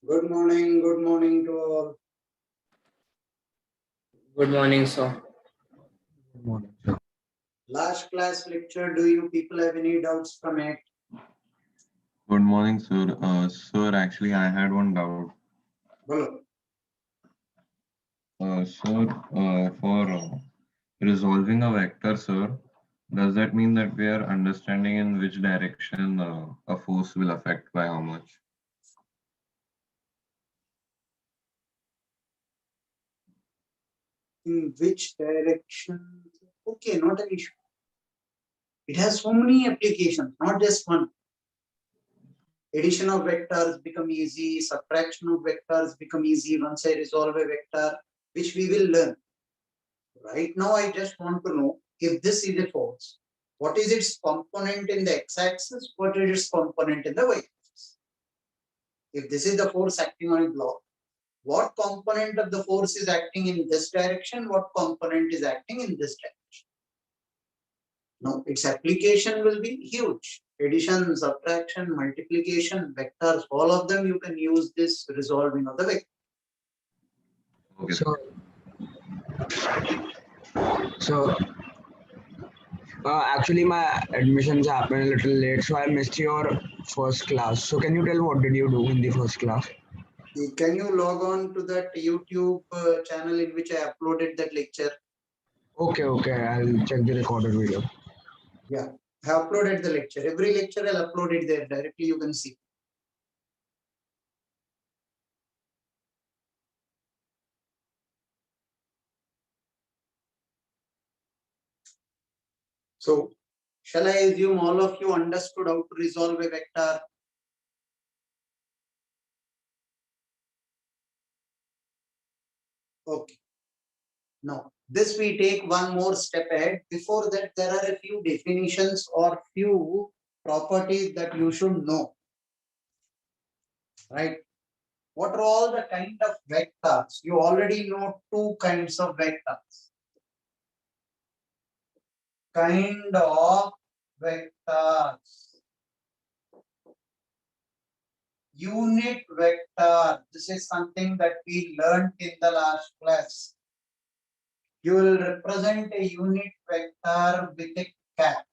Good morning to all. Good morning, sir. Good morning, sir. Last class lecture, do you people have any doubts from it? Good morning, sir. Sir, actually, I had one doubt. Bolo. Sir, for resolving a vector, sir, does that mean that we are understanding in which direction a force will affect by how much? In which direction? Okay, not an issue. It has so many applications, not just one. Addition of vectors become easy, subtraction of vectors become easy once I resolve a vector, which we will learn. Right now, I just want to know if this is a force, what is its component in the x-axis, what is its component in the y-axis. If this is the force acting on a block, what component of the force is acting in this direction, what component is acting in this direction. Now, its application will be huge. Addition, subtraction, multiplication, vectors, all of them you can use this resolving of the vector. Okay. So actually my admissions happened a little late, so I missed your first class. So can you tell what did you do in the first class? Can you log on to that YouTube channel in which I uploaded that lecture? Okay, I'll check the recorded video. Yeah, I uploaded the lecture. Every lecture I'll upload it there directly. You can see. So, shall I assume all of you understood how to resolve a vector? Okay. Now, this we take one more step ahead. Before that, there are a few definitions or few properties that you should know. Right? What are all the kind of vectors? You already know two kinds of vectors. Kind of vectors. Unit vector. This is something that we learned in the last class. You will represent a unit vector with a cap.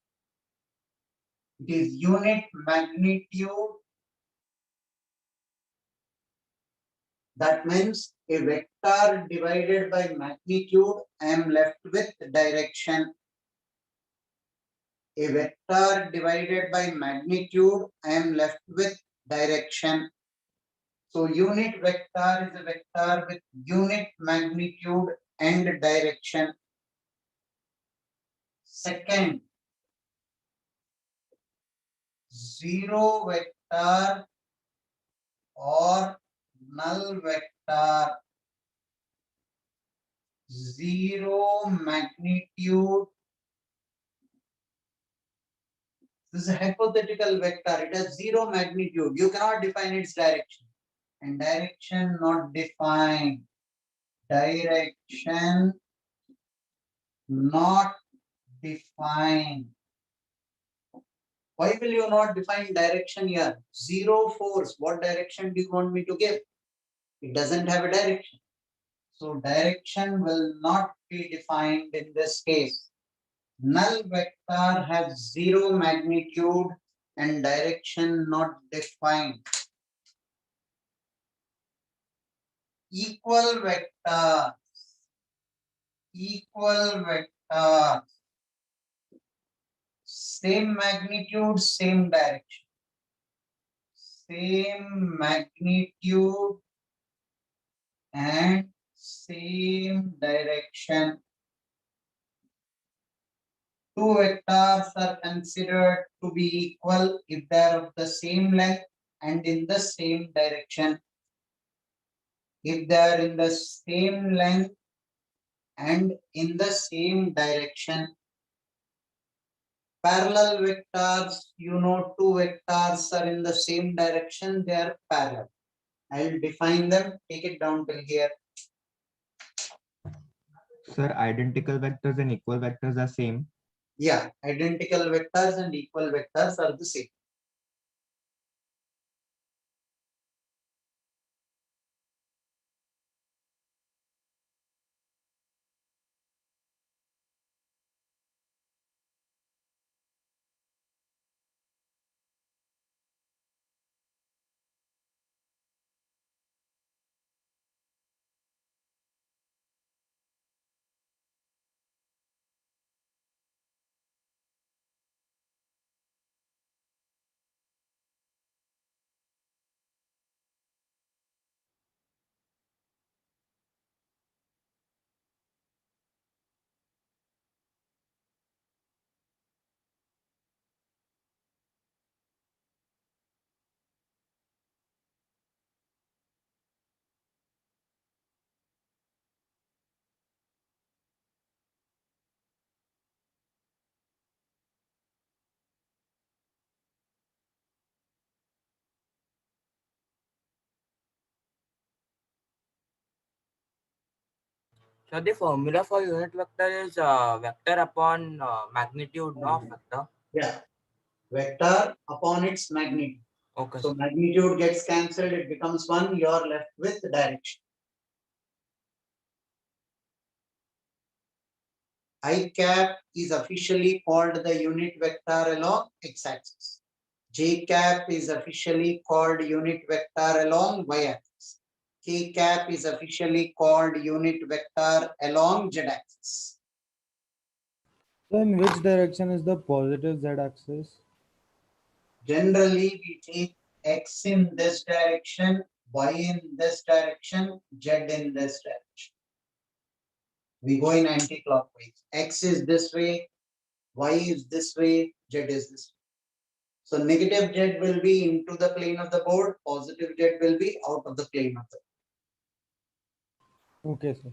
It is unit magnitude. That means a vector divided by magnitude, I am left with direction. A vector divided by magnitude, I am left with direction. So unit vector is a vector with unit magnitude and direction. Second, zero vector or null vector. Zero magnitude. This is a hypothetical vector. It has zero magnitude. You cannot define its direction. And direction not defined. Direction not defined. Why will you not define direction here? Zero force. What direction do you want me to give? It doesn't have a direction. So direction will not be defined in this case. Null vector has zero magnitude and direction not defined. Equal vector. Equal vector. Same magnitude, same direction. Same magnitude and same direction. Two vectors are considered to be equal if they are of the same length and in the same direction. If they are in the same length and in the same direction. Parallel vectors, you know, two vectors are in the same direction, they are parallel. I'll define them, take it down till here. Sir, identical vectors and equal vectors are same. Yeah, identical vectors and equal vectors are the same. So the formula for unit vector is vector upon magnitude of vector. Yeah, vector upon its magnitude. Okay. So magnitude gets cancelled, it becomes 1, you're left with direction. I cap is officially called the unit vector along x-axis. J cap is officially called unit vector along y-axis. K cap is officially called unit vector along z-axis. So in which direction is the positive z-axis? Generally, we take x in this direction, y in this direction, z in this direction. We go in anti-clockwise. X is this way, y is this way, z is this way. So negative z will be into the plane of the board, positive z will be out of the plane of the board. Okay, sir.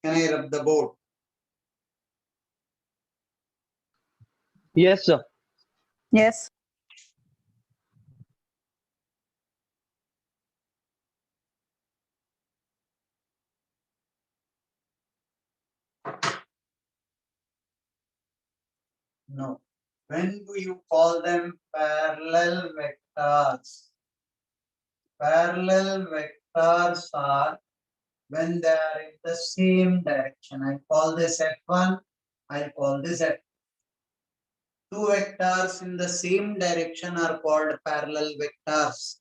Can I rub the board? Yes, sir. Yes. No. When do you call them parallel vectors? Parallel vectors are when they are in the same direction. I call this F1, I call this F2. Two vectors in the same direction are called parallel vectors.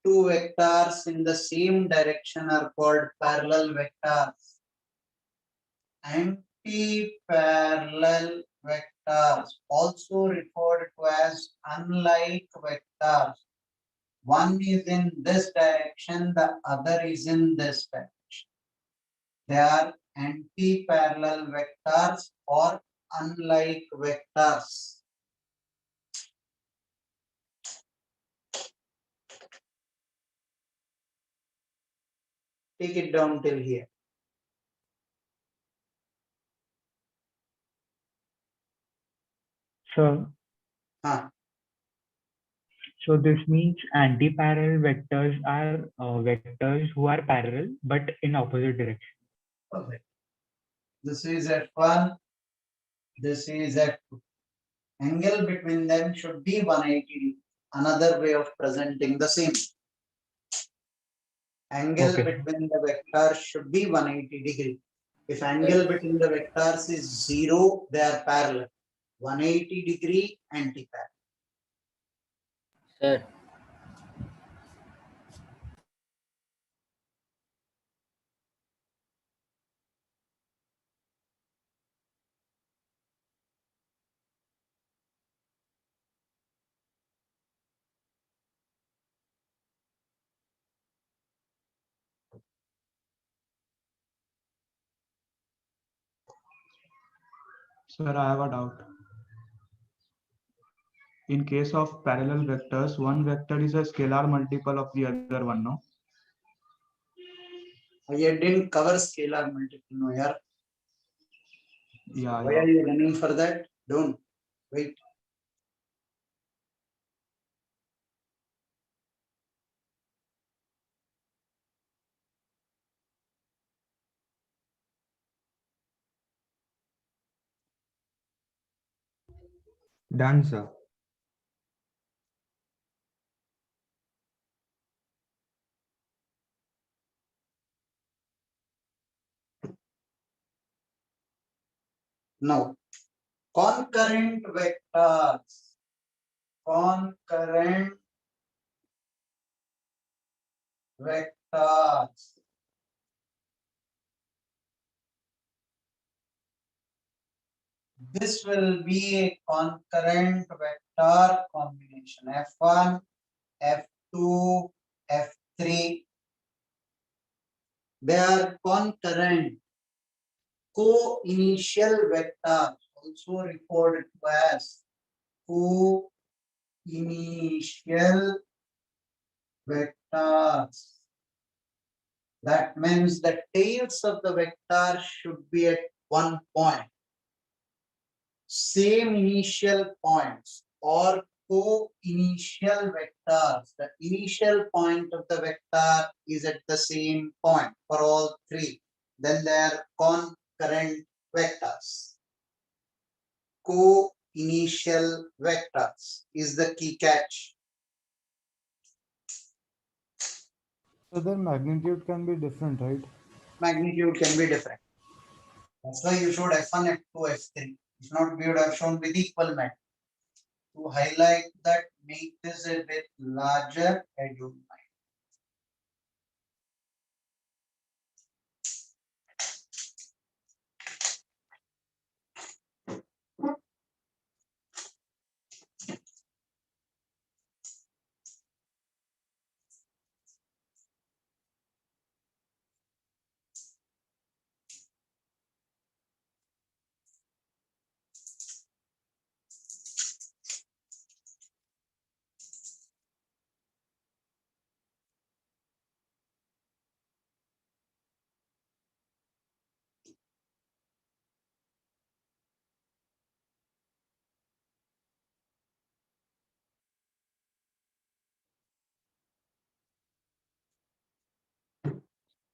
Two vectors in the same direction are called parallel vectors. Anti-parallel vectors, also referred to as unlike vectors. One is in this direction, the other is in this direction. They are anti-parallel vectors or unlike vectors. Take it down till here. So, Huh. so this means anti-parallel vectors are vectors who are parallel but in opposite direction. Perfect. This is F1, this is F2. Angle between them should be 180 degrees. Another way of presenting the same. Angle Okay. between the vectors should be 180 degrees. If angle between the vectors is 0, they are parallel. 180 degree anti-parallel. Sir. Sir, I have a doubt. In case of parallel vectors, one vector is a scalar multiple of the other one, no? I didn't cover scalar multiple, no, yaar. Yeah, Why yeah. are you running for that? Don't. Wait. Done, sir. Now, concurrent vectors. Concurrent vectors. This will be a concurrent vector combination. F1, F2, F3. They are concurrent. Co-initial vectors, also referred to as co-initial vectors. That means the tails of the vector should be at one point. Same initial points or co-initial vectors. The initial point of the vector is at the same point for all three. Then they are concurrent vectors. Co-initial vectors is the key catch. So their magnitude can be different, right? Magnitude can be different. That's why you showed F1, F2, F3. If not, we would have shown with equal magnitude. To highlight that, make this a bit larger and you might.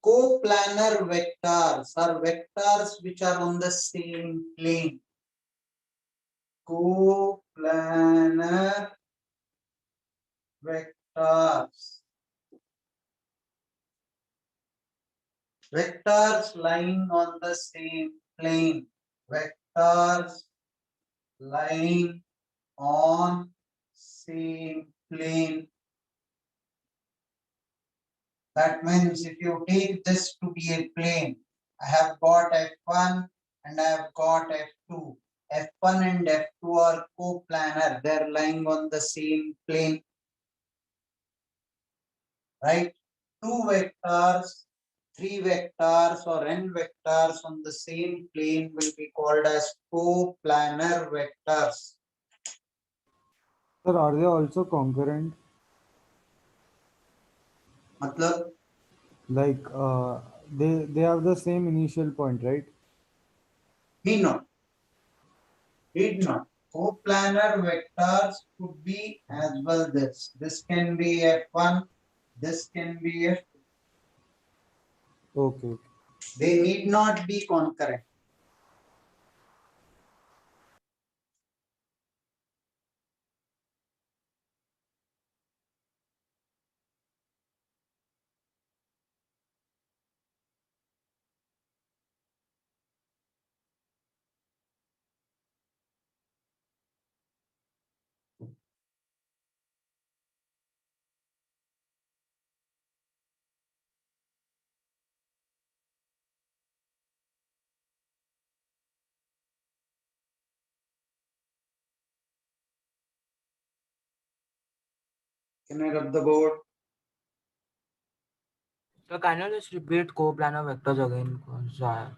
Coplanar vectors are vectors which are on the same plane. Coplanar vectors. Vectors lying on the same plane. Vectors lying on same plane. That means if you take this to be a plane, I have got F1 and I have got F2. F1 and F2 are coplanar. They are lying on the same plane. Right? Two vectors, three vectors or n vectors on the same plane will be called as coplanar vectors. Sir, are they also concurrent? Matlab, Like they have the same initial point, right? need not. Need not. Coplanar vectors could be as well this. This can be F1, this can be F2. Okay. They need not be concurrent. Can I rub the board? So can you just repeat coplanar vectors again? Because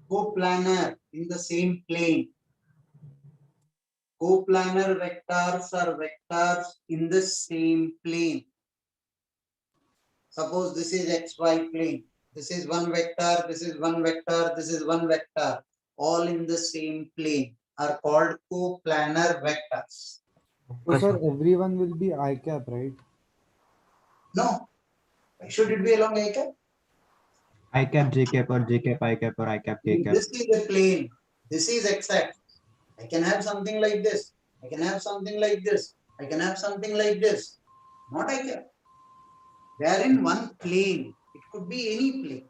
Coplanar in the same plane. Coplanar vectors are vectors in the same plane. Suppose this is xy plane. This is one vector, this is one vector, this is one vector. All in the same plane are called coplanar vectors. So sir, everyone will be I cap, right? No. Why should it be along I cap? I cap, J cap, or J cap, I cap, or I cap, K cap. This is a plane. This is x-axis. I can have something like this. I can have something like this. I can have something like this. Not I cap. They are in one plane. It could be any plane.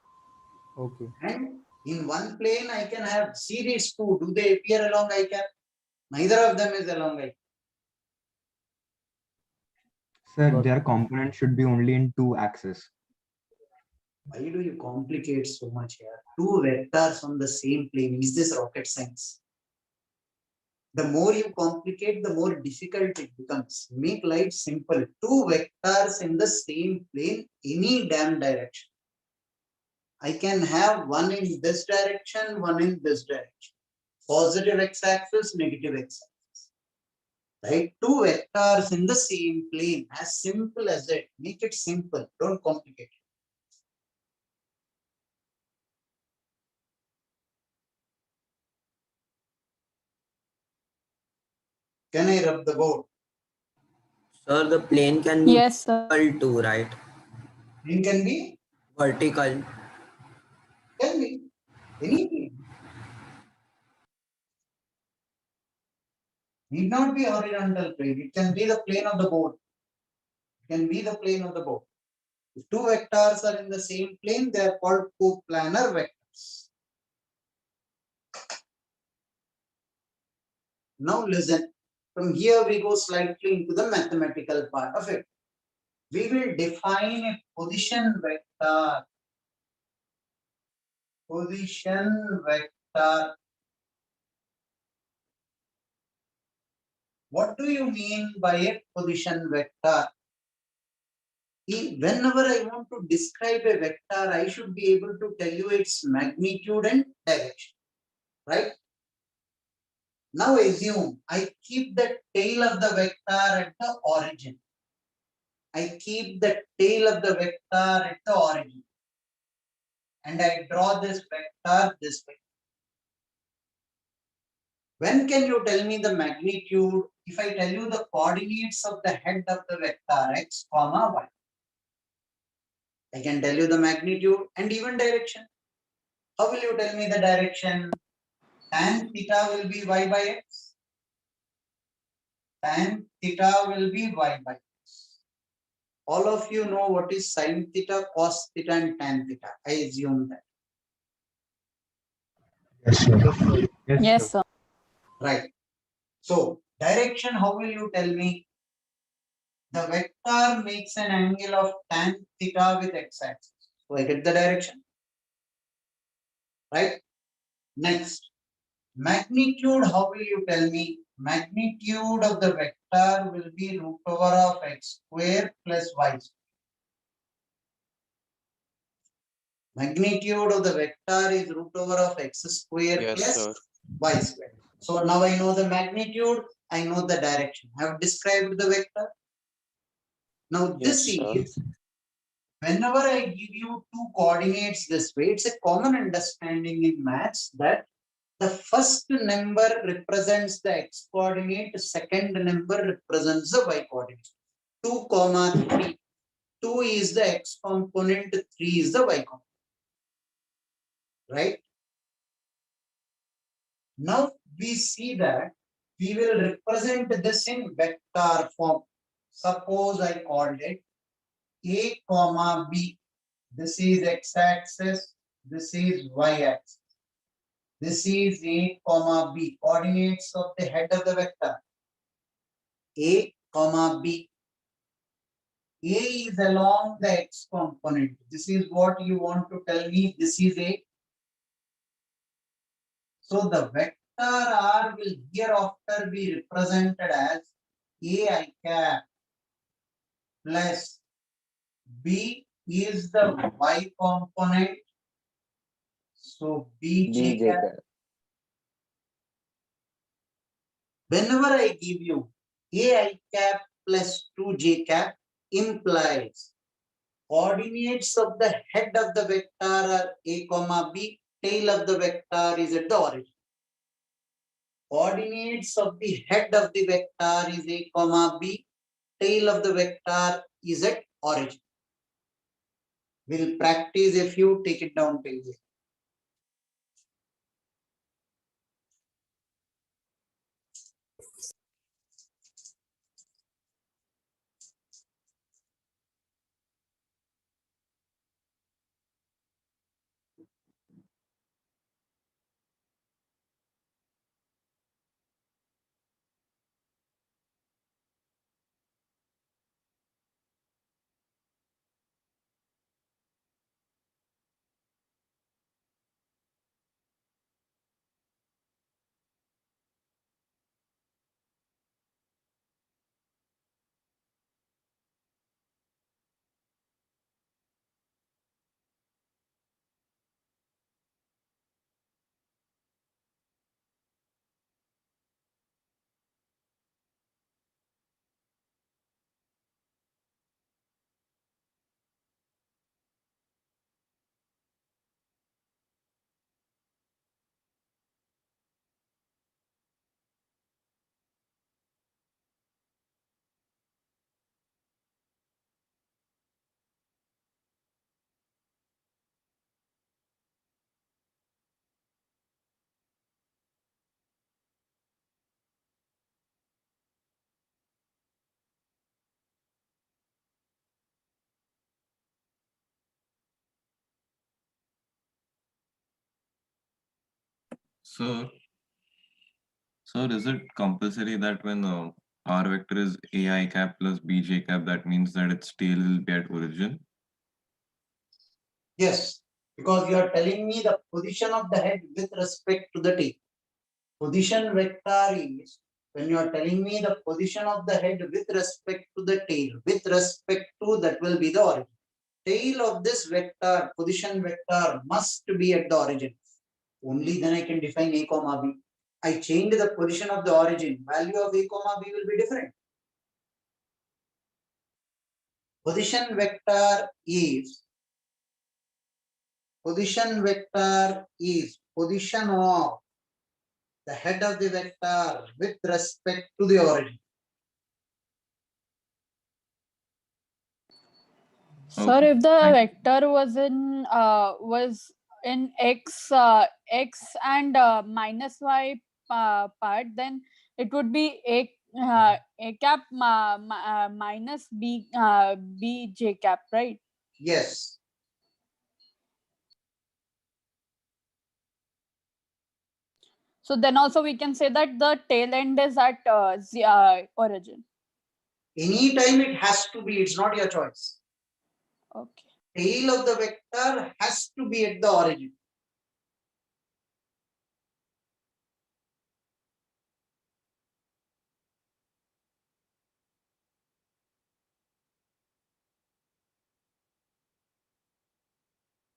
Okay. And in one plane, I can have series two. Do they appear along I cap? Neither of them is along I cap. Sir, their components should be only in two axes. Why do you complicate so much here? Two vectors on the same plane. Is this rocket science? The more you complicate, the more difficult it becomes. Make life simple. Two vectors in the same plane, any damn direction. I can have one in this direction, one in this direction. Positive x-axis, negative x-axis. Right? Two vectors in the same plane. As simple as that. Make it simple. Don't complicate it. Can I rub the board? Sir, the plane can be Yes, sir. vertical too, right? Plane can be, Vertical. can be any plane. Need not be horizontal plane. It can be the plane of the board. It can be the plane of the board. If two vectors are in the same plane, they are called coplanar vectors. Now listen. From here we go slightly into the mathematical part of it. We will define a position vector. Position vector. What do you mean by a position vector? Whenever I want to describe a vector, I should be able to tell you its magnitude and direction, right? Now assume I keep the tail of the vector at the origin. I keep the tail of the vector at the origin. And I draw this vector this way. When can you tell me the magnitude? If I tell you the coordinates of the head of the vector x, comma, y. I can tell you the magnitude and even direction. How will you tell me the direction? Tan theta will be y by x. Tan theta will be y by x. All of you know what is sin theta, cos theta, and tan theta. I assume that. Yes, sir. Yes, sir. Right. So, direction, how will you tell me? The vector makes an angle of tan theta with x-axis. So, I get the direction. Right? Next, magnitude, how will you tell me? Magnitude of the vector will be root over of x square plus y square. Magnitude of the vector is root over of x square Yes, plus sir. y square. So now I know the magnitude, I know the direction. I have described the vector. Now this Yes, sir. is, whenever I give you two coordinates this way, it's a common understanding in maths that the first number represents the x coordinate, second number represents the y coordinate. 2, 3. 2 is the x component, 3 is the y component. Right? Now we see that we will represent this in vector form. Suppose I called it A comma B. This is x-axis, this is y-axis. This is A comma B, coordinates of the head of the vector. A comma B. A is along the x component. This is what you want to tell me. This is A. So the vector R will hereafter be represented as AI cap plus B is the y component. So BJ cap. Whenever I give you AI cap plus 2J cap implies coordinates of the head of the vector are A comma B, tail of the vector is at the origin. Coordinates of the head of the vector is A comma B, tail of the vector is at origin. We'll practice a few, take it down till here. Sir, sir, is it compulsory that when R vector is AI cap plus BJ cap, that means that its tail will be at origin? Yes, because you are telling me the position of the head with respect to the tail. Position vector is when you are telling me the position of the head with respect to the tail, with respect to that will be the origin. Tail of this vector, position vector must be at the origin. Only then I can define A comma B. I change the position of the origin, value of A comma B will be different. Position vector is position of the head of the vector with respect to the origin. Sir, Okay, if the thank you. vector was in x and minus y part, then it would be a cap minus b j cap, right? Yes. So then also we can say that the tail end is at origin. Anytime it has to be, it's not your choice. Okay. Tail of the vector has to be at the origin.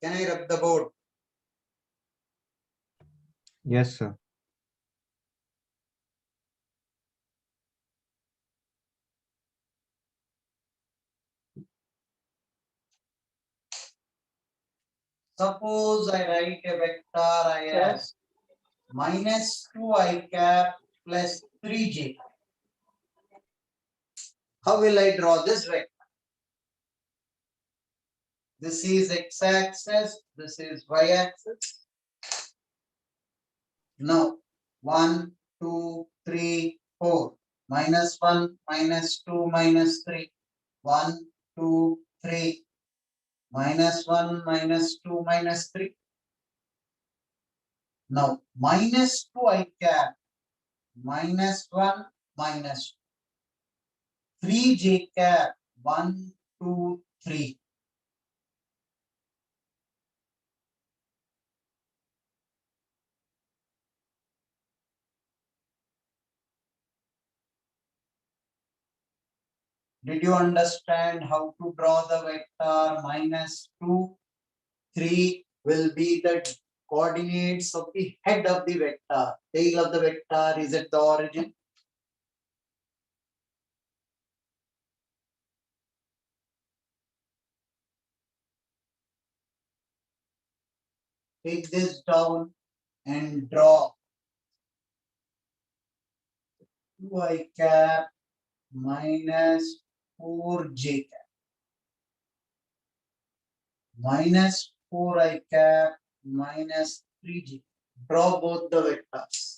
Can I rub the board? Yes, sir. Suppose I write a vector I as minus 2 I cap plus 3j. How will I draw this vector? This is x-axis, this is y-axis. Now, 1, 2, 3, 4. Minus 1, minus 2, minus 3. 1, 2, 3. Minus 1, minus 2, minus 3. Now, minus 2 I cap, minus 1, minus 3 j cap, 1, 2, 3. Did you understand how to draw the vector? Minus 2, 3 will be the coordinates of the head of the vector. Tail of the vector is at the origin. Take this down and draw 2I cap minus 4j cap minus 4I cap minus 3j. Draw both the vectors.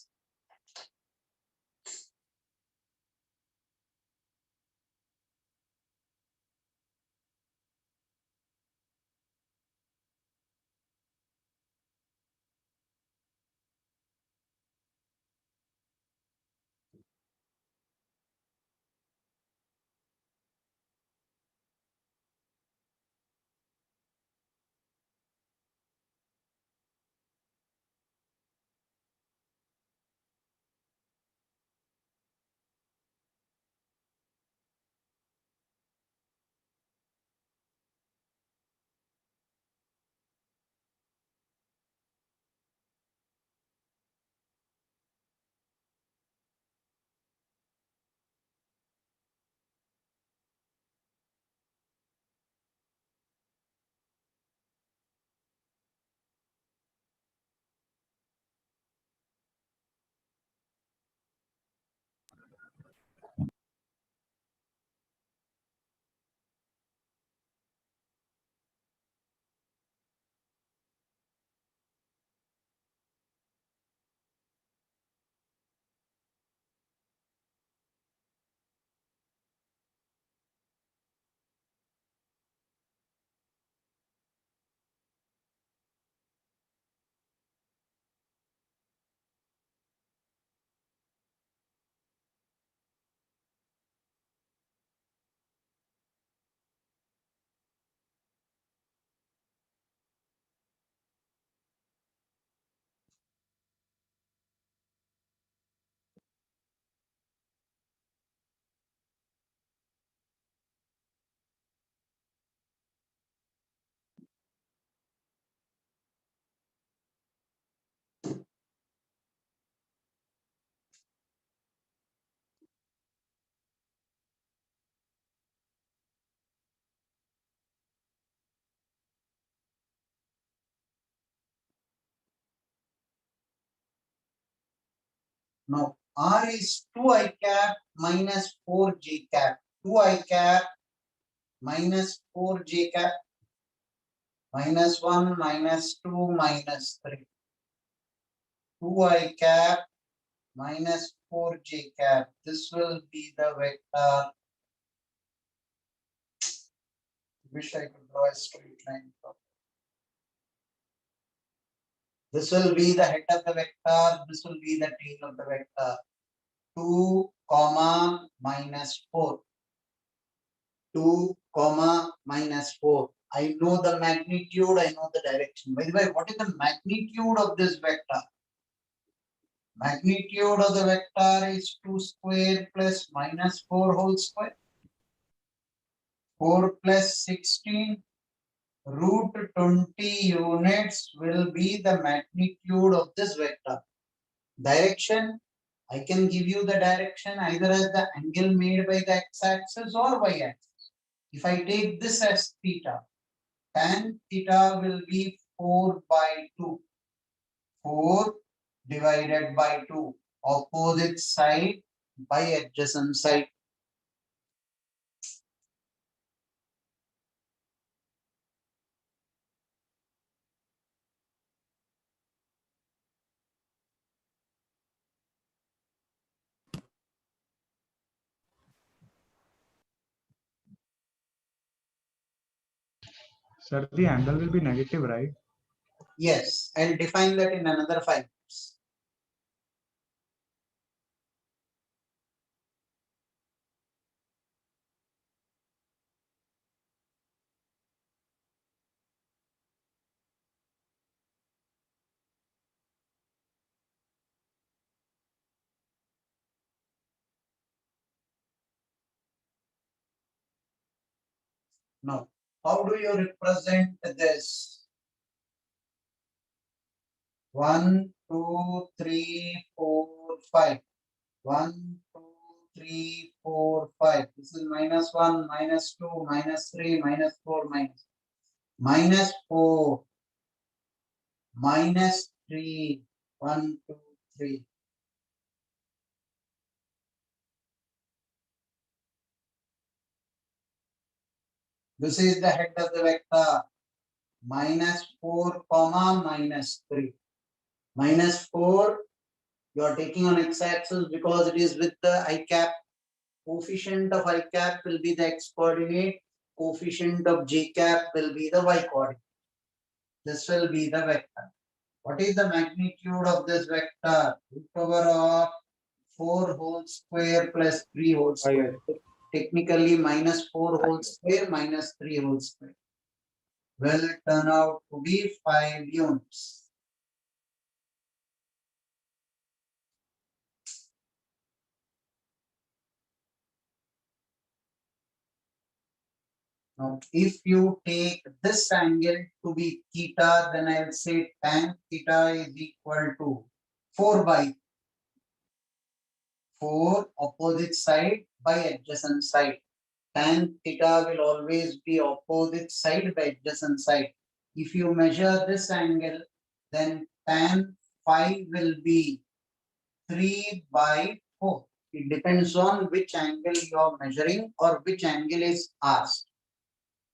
No, R is 2I cap minus 4J cap. 2I cap minus 4J cap. Minus 1, minus 2, minus 3. 2I cap minus 4J cap. This will be the vector. Wish I could draw a straight line. This will be the head of the vector. This will be the tail of the vector. 2, comma, minus 4. 2, comma, minus 4. I know the magnitude, I know the direction. By the way, what is the magnitude of this vector? Magnitude of the vector is 2 square plus minus 4 whole square. 4 plus 16. Root 20 units will be the magnitude of this vector. Direction, I can give you the direction either as the angle made by the x-axis or y-axis. If I take this as theta, tan theta will be 4 by 2. 4 divided by 2. Opposite side by adjacent side. Sir, the angle will be negative, right? Yes, I'll define that in another 5 minutes. Now, how do you represent this? 1, 2, 3, 4, 5. 1, 2, 3, 4, 5. This is minus 1, minus 2, minus 3, minus 4, minus 4, minus 3. 1, 2, 3. This is the head of the vector. Minus 4, comma, minus 3. Minus 4, you are taking on x-axis because it is with the I cap. Coefficient of I cap will be the x coordinate. Coefficient of j cap will be the y coordinate. This will be the vector. What is the magnitude of this vector? Root over of 4 whole square plus 3 whole square. Technically minus 4 whole square minus 3 whole square will turn out to be 5 units. Now, if you take this angle to be theta, then I will say tan theta is equal to 4 by 4 opposite side by adjacent side. Tan theta will always be opposite side by adjacent side. If you measure this angle, then tan phi will be 3 by 4. It depends on which angle you are measuring or which angle is asked.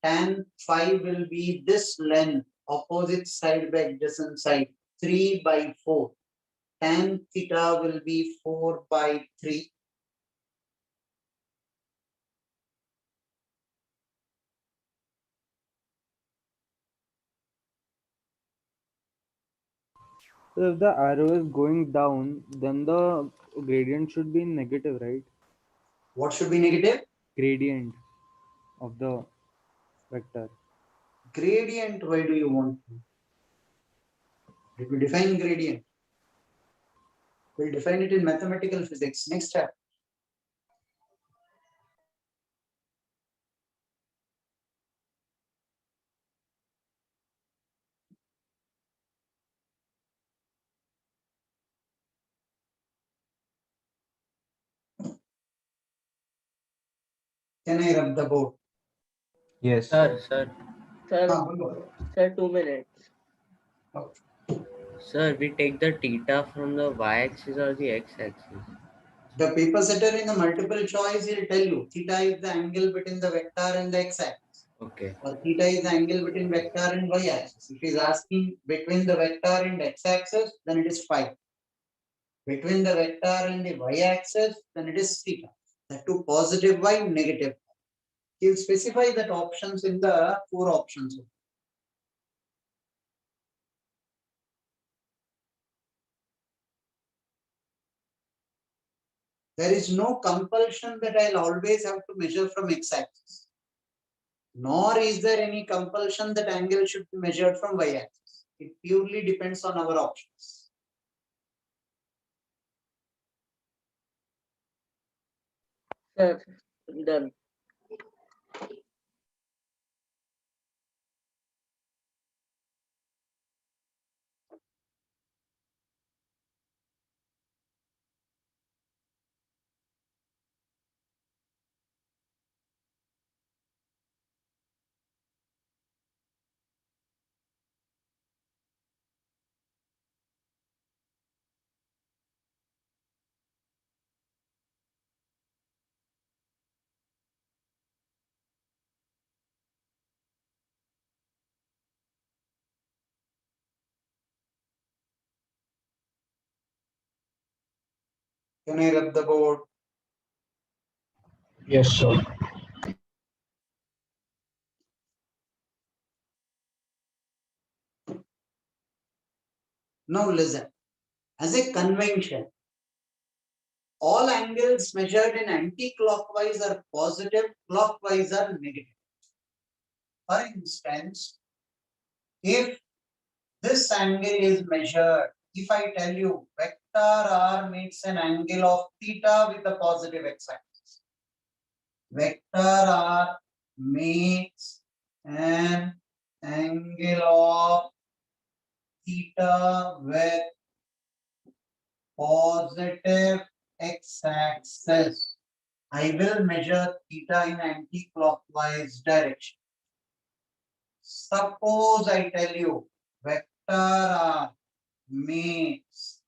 Tan phi will be this length, opposite side by adjacent side, 3 by 4. Tan theta will be 4 by 3. So if the arrow is going down, then the gradient should be negative, right? What should be negative? Gradient of the vector. Gradient, why do you want to? Did we define gradient? We'll define it in mathematical physics. Next chapter. Can I rub the board? Yes. Sir, हाँ, बोलो. sir, 2 minutes. Okay. Sir, we take the theta from the y-axis or the x-axis. The paper setter in the multiple choice will tell you theta is the angle between the vector and the x-axis. Okay. Or theta is the angle between vector and y-axis. If it is asking between the vector and x-axis, then it is phi. Between the vector and the y-axis, then it is theta. That to positive y, negative y. He will specify that options in the 4 options. There is no compulsion that I'll always have to measure from x-axis. Nor is there any compulsion that angle should be measured from y-axis. It purely depends on our options. Sir, done. Can I rub the board? Yes, sir. Now listen. As a convention, all angles measured in anti-clockwise are positive, clockwise are negative. For instance, if this angle is measured, if I tell you vector r makes an angle of theta with the positive x-axis. Vector r makes an angle of theta with positive x-axis. I will measure theta in anti-clockwise direction. Suppose I tell you vector r makes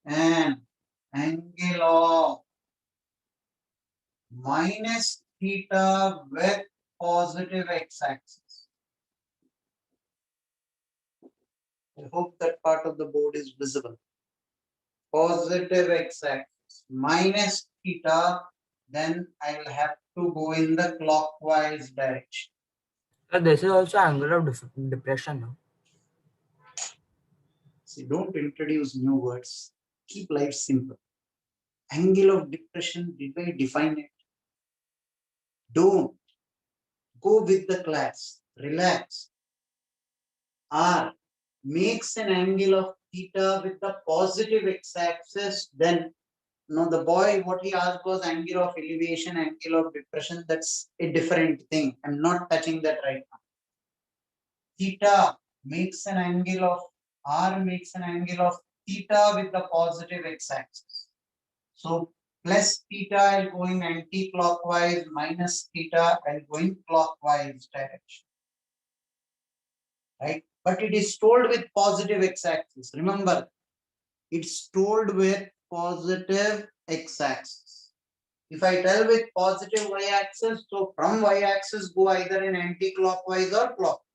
an angle of minus theta with positive x-axis. I hope that part of the board is visible. Positive x-axis minus theta, then I will have to go in the clockwise direction. So this is also angle of depression. No? See, don't introduce new words. Keep life simple. Angle of depression, did I define it? Don't. Go with the class. Relax. R makes an angle of theta with the positive x-axis, then the boy, what he asked was angle of elevation, angle of depression. That's a different thing. I'm not touching that right now. Theta makes an angle of R makes an angle of theta with the positive x-axis. So plus theta, I'll go in anti-clockwise, minus theta, I'll go in clockwise direction. Right? But it is told with positive x-axis. Remember, it's told with positive x-axis. If I tell with positive y-axis, so from y-axis go either in anti-clockwise or clockwise.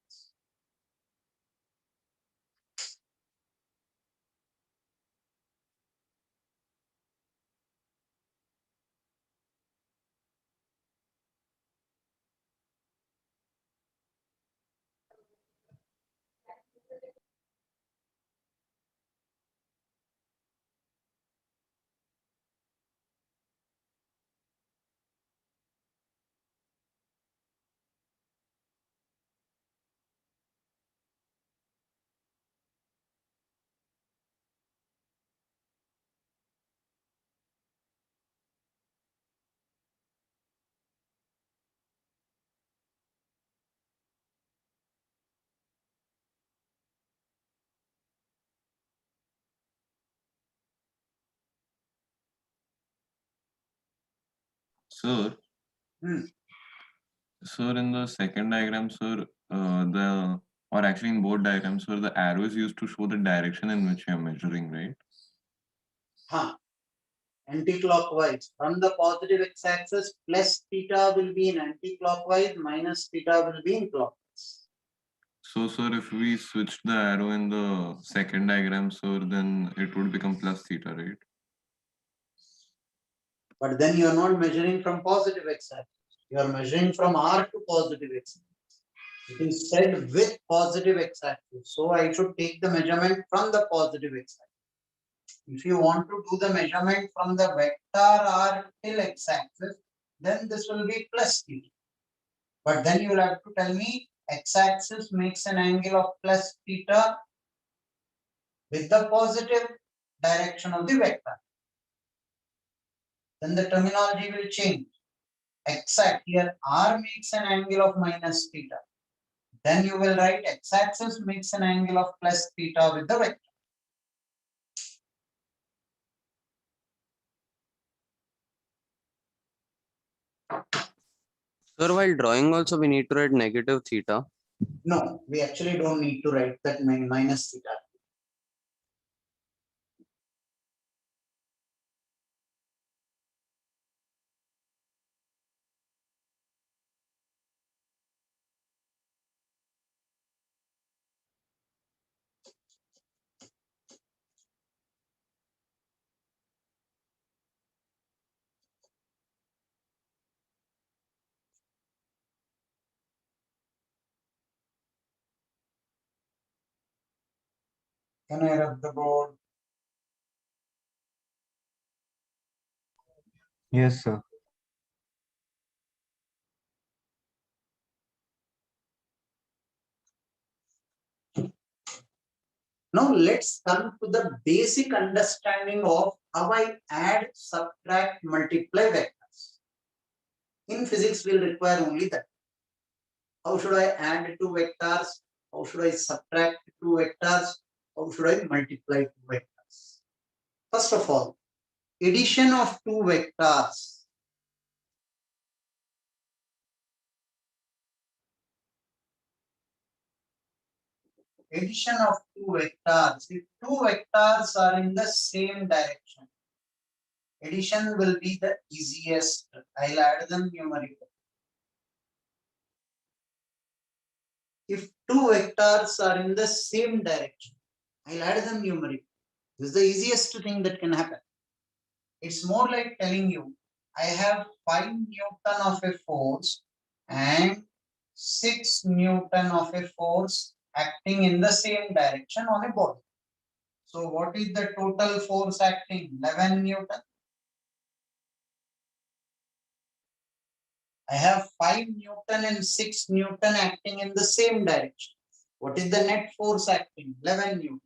Sir, Hmm. sir, in the second diagram, sir, the or actually in both diagrams where the arrow is used to show the direction in which you are measuring, right? Huh. Anti-clockwise. From the positive x-axis, plus theta will be in anti-clockwise, minus theta will be in clockwise. So, sir, if we switch the arrow in the second diagram, sir, then it would become plus theta, right? But then you are not measuring from positive x-axis. You are measuring from R to positive x-axis. It is said with positive x-axis. So I should take the measurement from the positive x-axis. If you want to do the measurement from the vector R till x-axis, then this will be plus theta. But then you will have to tell me x-axis makes an angle of plus theta with the positive direction of the vector. Then the terminology will change. Exact here R makes an angle of minus theta. Then you will write x-axis makes an angle of plus theta with the vector. Sir, while drawing also we need to write negative theta. No, we actually don't need to write that minus theta. Can I rub the board? Yes, sir. Now let's come to the basic understanding of how I add, subtract, multiply vectors. In physics, we'll require only that. How should I add two vectors? How should I subtract two vectors? How should I multiply two vectors? First of all, addition of two vectors. Addition of two vectors. If two vectors are in the same direction, addition will be the easiest. I'll add them numerically. If two vectors are in the same direction, I'll add them numerically. This is the easiest thing that can happen. It's more like telling you, I have 5 Newton of a force and 6 Newton of a force acting in the same direction on a body. So what is the total force acting? 11 Newton. I have 5 Newton and 6 Newton acting in the same direction. What is the net force acting? 11 Newton.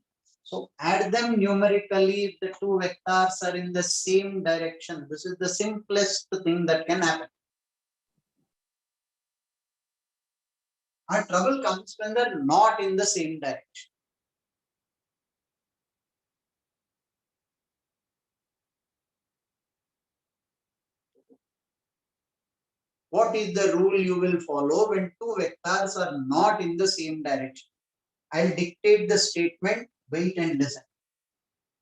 So add them numerically if the two vectors are in the same direction. This is the simplest thing that can happen. Our trouble comes when they're not in the same direction. What is the rule you will follow when two vectors are not in the same direction? I'll dictate the statement, wait and listen.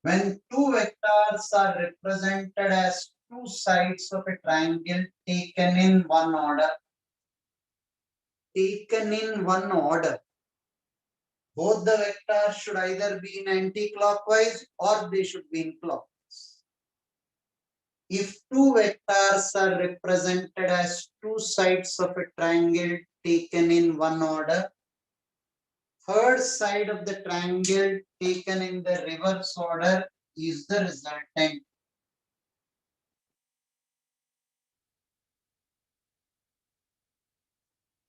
When two vectors are represented as two sides of a triangle taken in one order, both the vectors should either be in anti-clockwise or they should be in clockwise. If two vectors are represented as two sides of a triangle taken in one order, third side of the triangle taken in the reverse order is the resultant.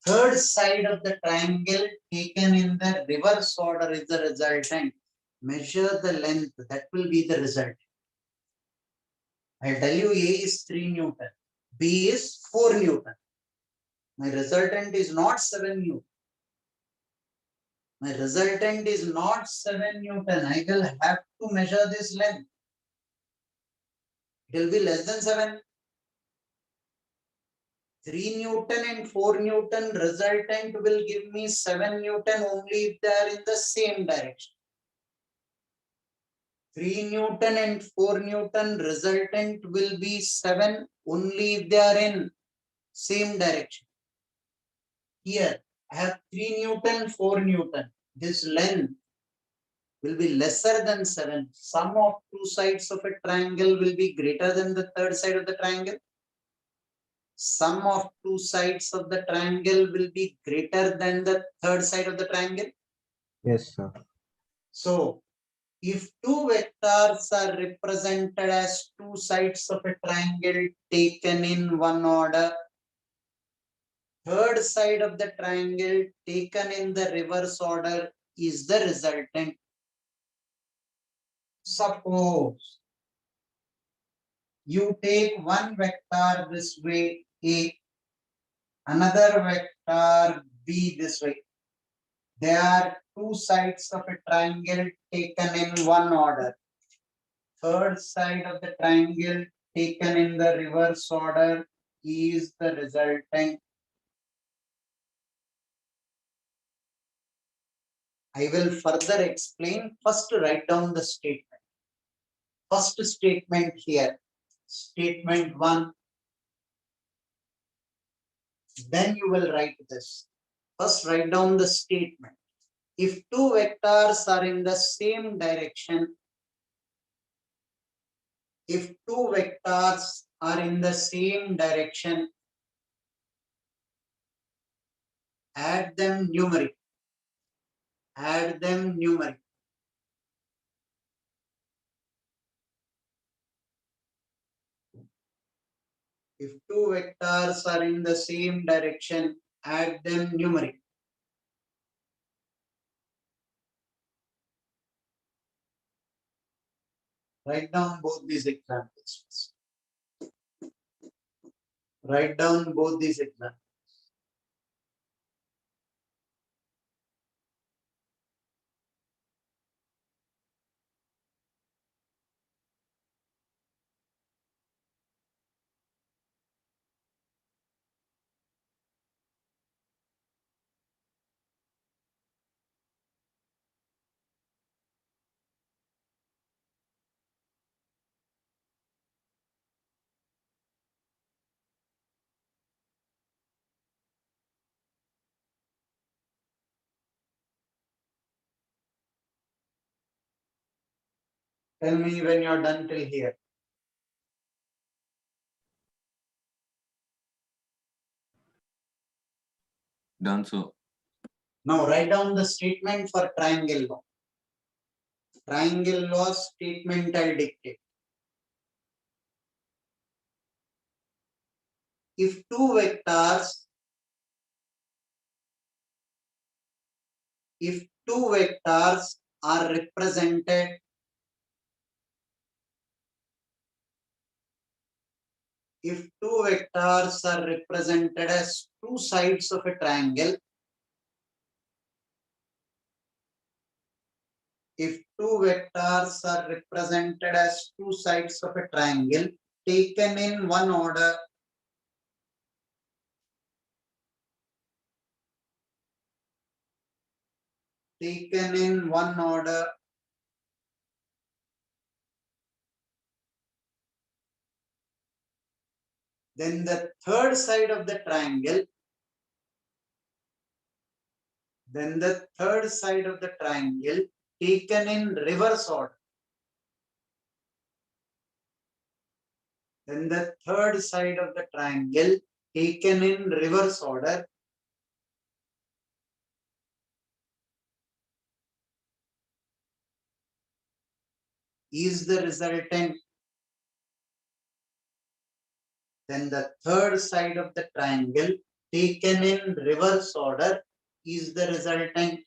Third side of the triangle taken in the reverse order is the resultant. Measure the length, that will be the result. I'll tell you A is 3 Newton, B is 4 Newton. My resultant is not 7 Newton. My resultant is not 7 Newton. I will have to measure this length. It will be less than 7. 3 Newton and 4 Newton resultant will give me 7 Newton only if they are in the same direction. 3 Newton and 4 Newton resultant will be 7 only if they are in same direction. Here I have 3 Newton, 4 Newton. This length will be lesser than 7. Sum of two sides of a triangle will be greater than the third side of the triangle. Sum of two sides of the triangle will be greater than the third side of the triangle. Yes, sir. So, if two vectors are represented as two sides of a triangle taken in one order, third side of the triangle taken in the reverse order is the resultant. Suppose you take one vector this way, A, another vector B this way. They are two sides of a triangle taken in one order. Third side of the triangle taken in the reverse order is the resultant. I will further explain. First, write down the statement. First statement here. Statement 1. Then you will write this. First, write down the statement. If two vectors are in the same direction, if two vectors are in the same direction, add them numeric. Add them numeric. If two vectors are in the same direction, add them numeric. Write down both these examples. Write down both these examples. Tell me when you're done till here. Done, sir. Now write down the statement for triangle law. Triangle law statement I'll dictate. If two vectors are represented as two sides of a triangle, taken in one order, then the third side of the triangle taken in reverse order. Then the third side of the triangle taken in reverse order is the resultant. Then the third side of the triangle taken in reverse order is the resultant.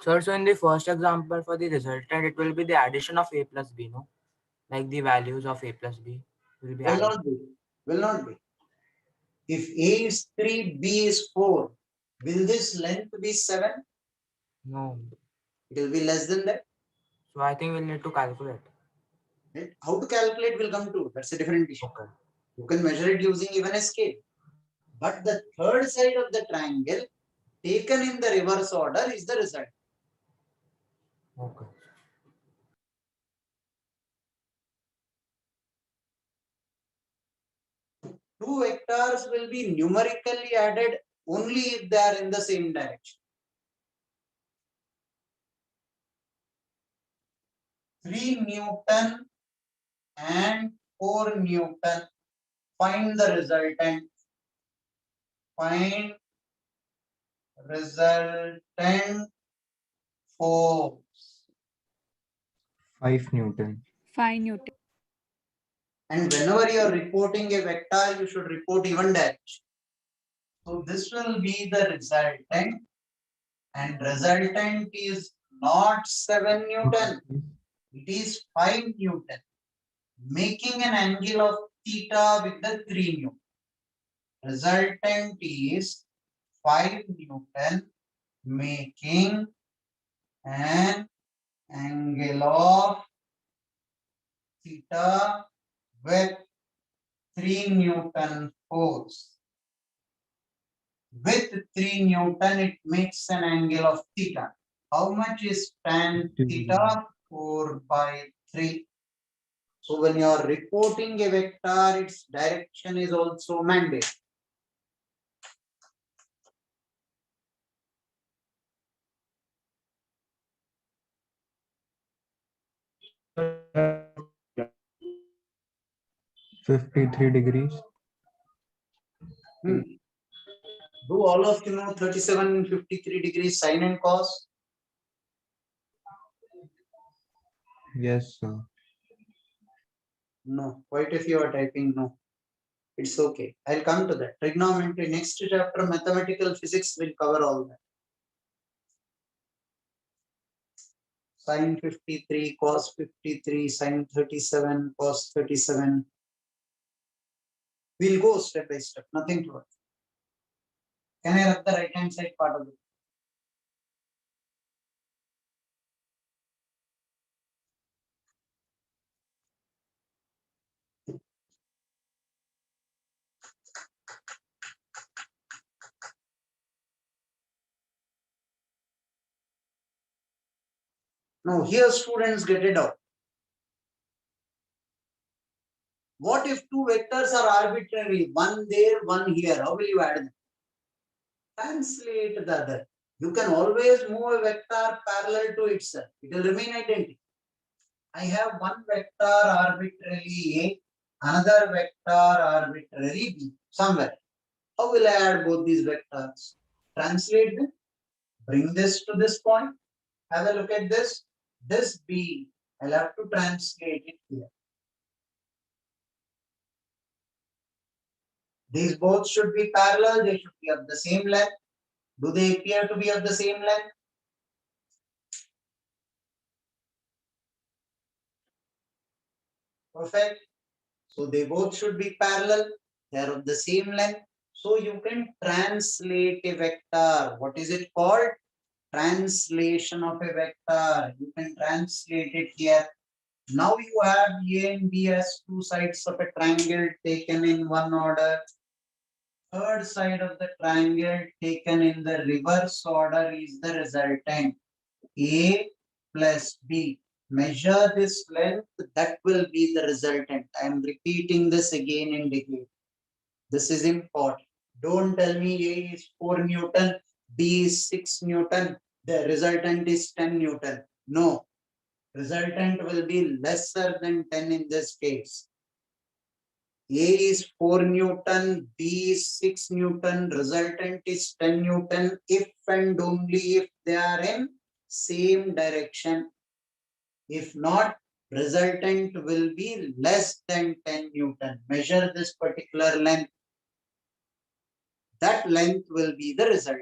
Sir, so in the first example for the resultant, it will be the addition of a plus b, no? Like the values of a plus b will be Will added. not be. Will not be. If A is 3, B is 4, will this length be 7? No. It will be less than that. So I think we'll need to calculate. Right? How to calculate will come to. That's a different issue. Okay. You can measure it using even a scale. But the third side of the triangle taken in the reverse order is the result. Okay. Two vectors will be numerically added only if they are in the same direction. 3 Newton and 4 Newton. Find the resultant. Find resultant force. 5 Newton. 5 Newton. And whenever you are reporting a vector, you should report even direction. So this will be the resultant, and resultant is not 7 Newton, it is 5 Newton, making an angle of theta with the 3 Newton. Resultant is 5 Newton, making an angle of theta with 3 Newton force. With 3 Newton, it makes an angle of theta. How much is tan theta? 4/3. So when you are reporting a vector, its direction is also mandatory. Uh, 53 degrees. Do all of you know 37 and 53 degrees sine and cos? Yes, sir. No. Quite a few are typing no. It's okay. I'll come to that. Trigonometry, next chapter, mathematical physics will cover all that. Sine 53, cos 53, sine 37, cos 37. We'll go step by step, nothing to worry. Can I have the right hand side part of it? Now here students get it out. What if two vectors are arbitrary, one there, one here? How will you add them? Translate the other. You can always move a vector parallel to itself. It will remain identical. I have one vector arbitrarily A, another vector arbitrary B, somewhere. How will I add both these vectors? Translate them. Bring this to this point. Have a look at this. This B, I'll have to translate it here. These both should be parallel. They should be of the same length. Do they appear to be of the same length? Perfect. So they both should be parallel. They are of the same length. So you can translate a vector. What is it called? Translation of a vector. You can translate it here. Now you have A and B as two sides of a triangle taken in one order. Third side of the triangle taken in the reverse order is the resultant. A plus B. Measure this length, that will be the resultant. I am repeating this again and again. This is important. Don't tell me A is 4 Newton, B is 6 Newton, the resultant is 10 Newton. No, resultant will be lesser than 10 in this case. A is 4 Newton, B is 6 Newton, resultant is 10 Newton if and only if they are in same direction. If not, resultant will be less than 10 Newton. Measure this particular length. That length will be the result.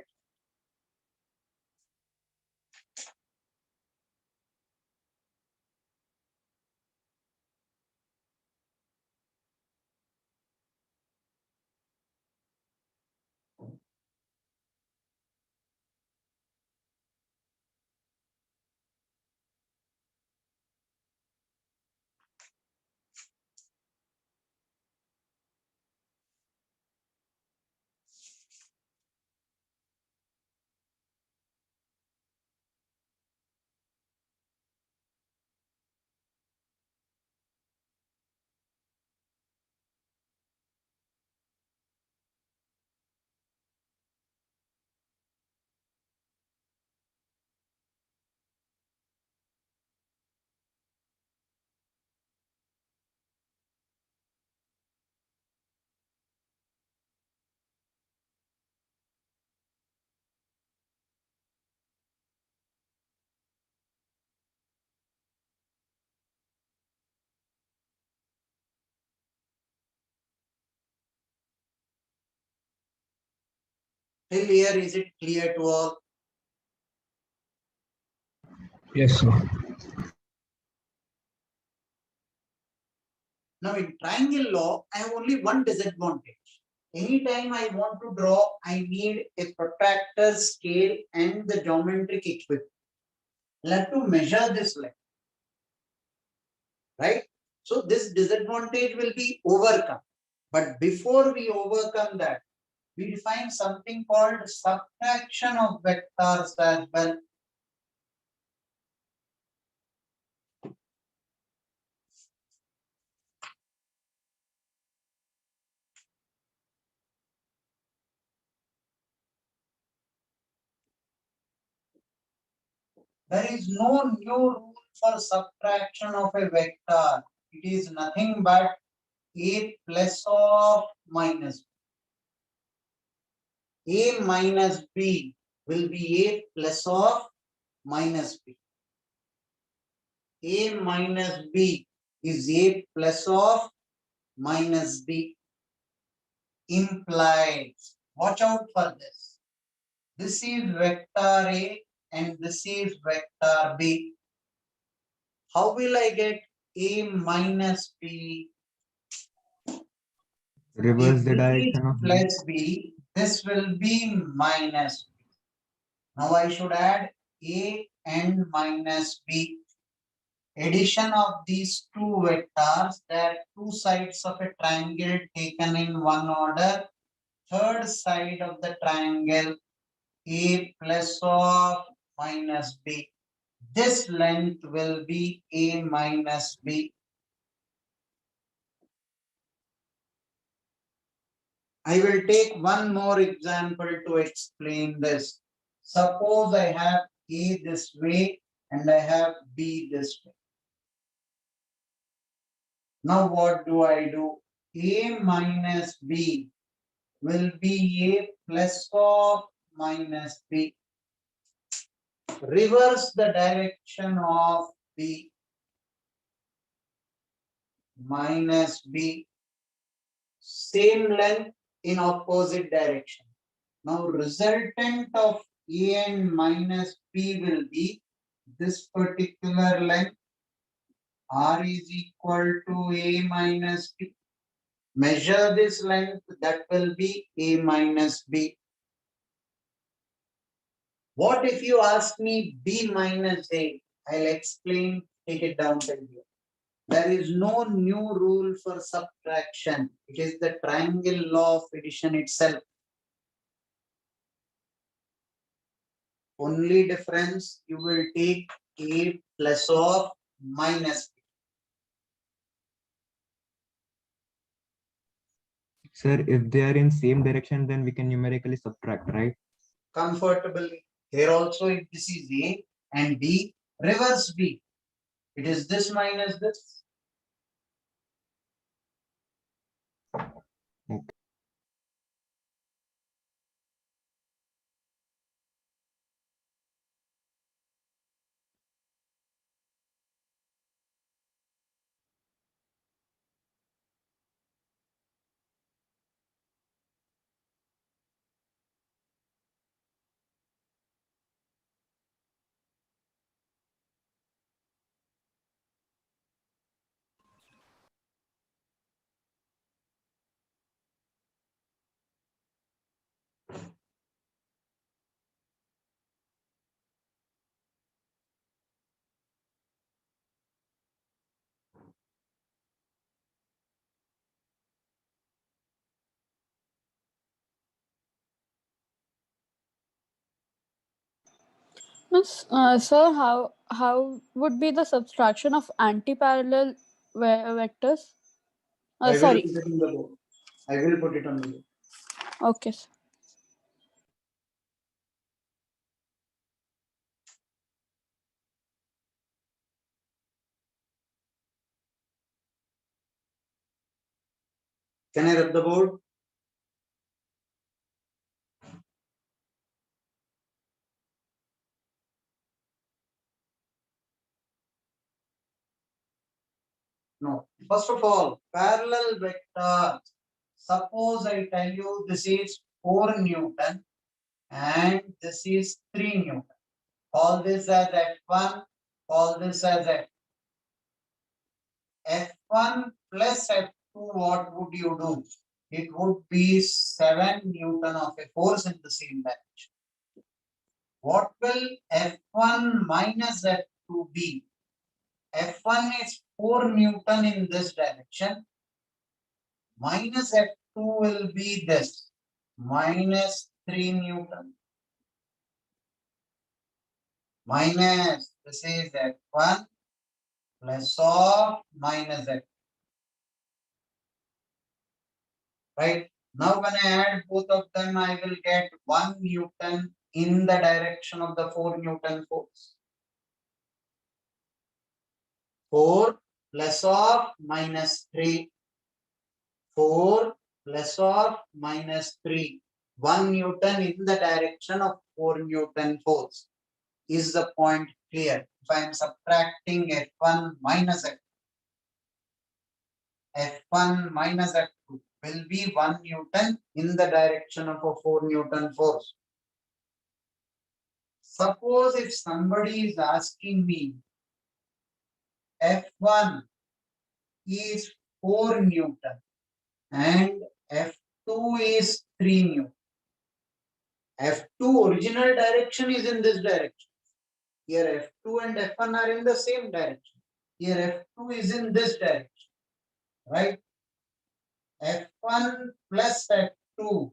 Till here, is it clear to all? Yes, sir. Now in triangle law, I have only one disadvantage. Anytime I want to draw, I need a protractor, scale, and the geometric equipment. I'll have to measure this length. Right? So this disadvantage will be overcome. But before we overcome that, we define something called subtraction of vectors as well. There is no new rule for subtraction of a vector. It is nothing but a plus of minus b. A minus b will be a plus of minus b. A minus b is a plus of minus b. Implies. Watch out for this. This is vector A and this is vector B. How will I get A minus B? Reverse If the this direction is of B. plus B, this will be minus B. Now I should add A and minus B. Addition of these two vectors, they are two sides of a triangle taken in one order. Third side of the triangle, A plus of minus B. This length will be A minus B. I will take one more example to explain this. Suppose I have A this way and I have B this way. Now what do? A minus B will be A plus of minus B. Reverse the direction of B. Minus B. Same length in opposite direction. Now resultant of A and minus B will be this particular length. R is equal to A minus B. Measure this length, that will be A minus B. What if you ask me B minus A? I'll explain, take it down till here. There is no new rule for subtraction. It is the triangle law of addition itself. Only difference, you will take A plus of minus B. Sir, if they are in same direction, then we can numerically subtract, right? Comfortably. Here also, if this is A and B, reverse B. It is this minus this. Okay. Sir, how would be the subtraction of anti-parallel vectors? I will Sorry. put it in the book. I will put it on the book. Okay, sir. Can I rub the board? No. First of all, parallel vector. Suppose I tell you this is 4 Newton and this is 3 Newton. Call this as F1, call this as F. F1 plus F2, what would you do? It would be 7 Newton of a force in the same direction. What will F1 minus F2 be? F1 is 4 Newton in this direction. Minus F2 will be this, minus 3 Newton. Minus, this is F1 plus of minus F2. Right? Now when I add both of them, I will get 1 Newton in the direction of the 4 Newton force. 4 plus of minus 3. 4 plus of minus 3. 1 Newton in the direction of 4 Newton force. Is the point clear? If I am subtracting F1 minus F2, F1 minus F2 will be 1 Newton in the direction of a 4 Newton force. Suppose if somebody is asking me, F1 is 4 Newton and F2 is 3 Newton. F2 original direction is in this direction. Here F2 and F1 are in the same direction. Here F2 is in this direction. Right? F1 plus F2.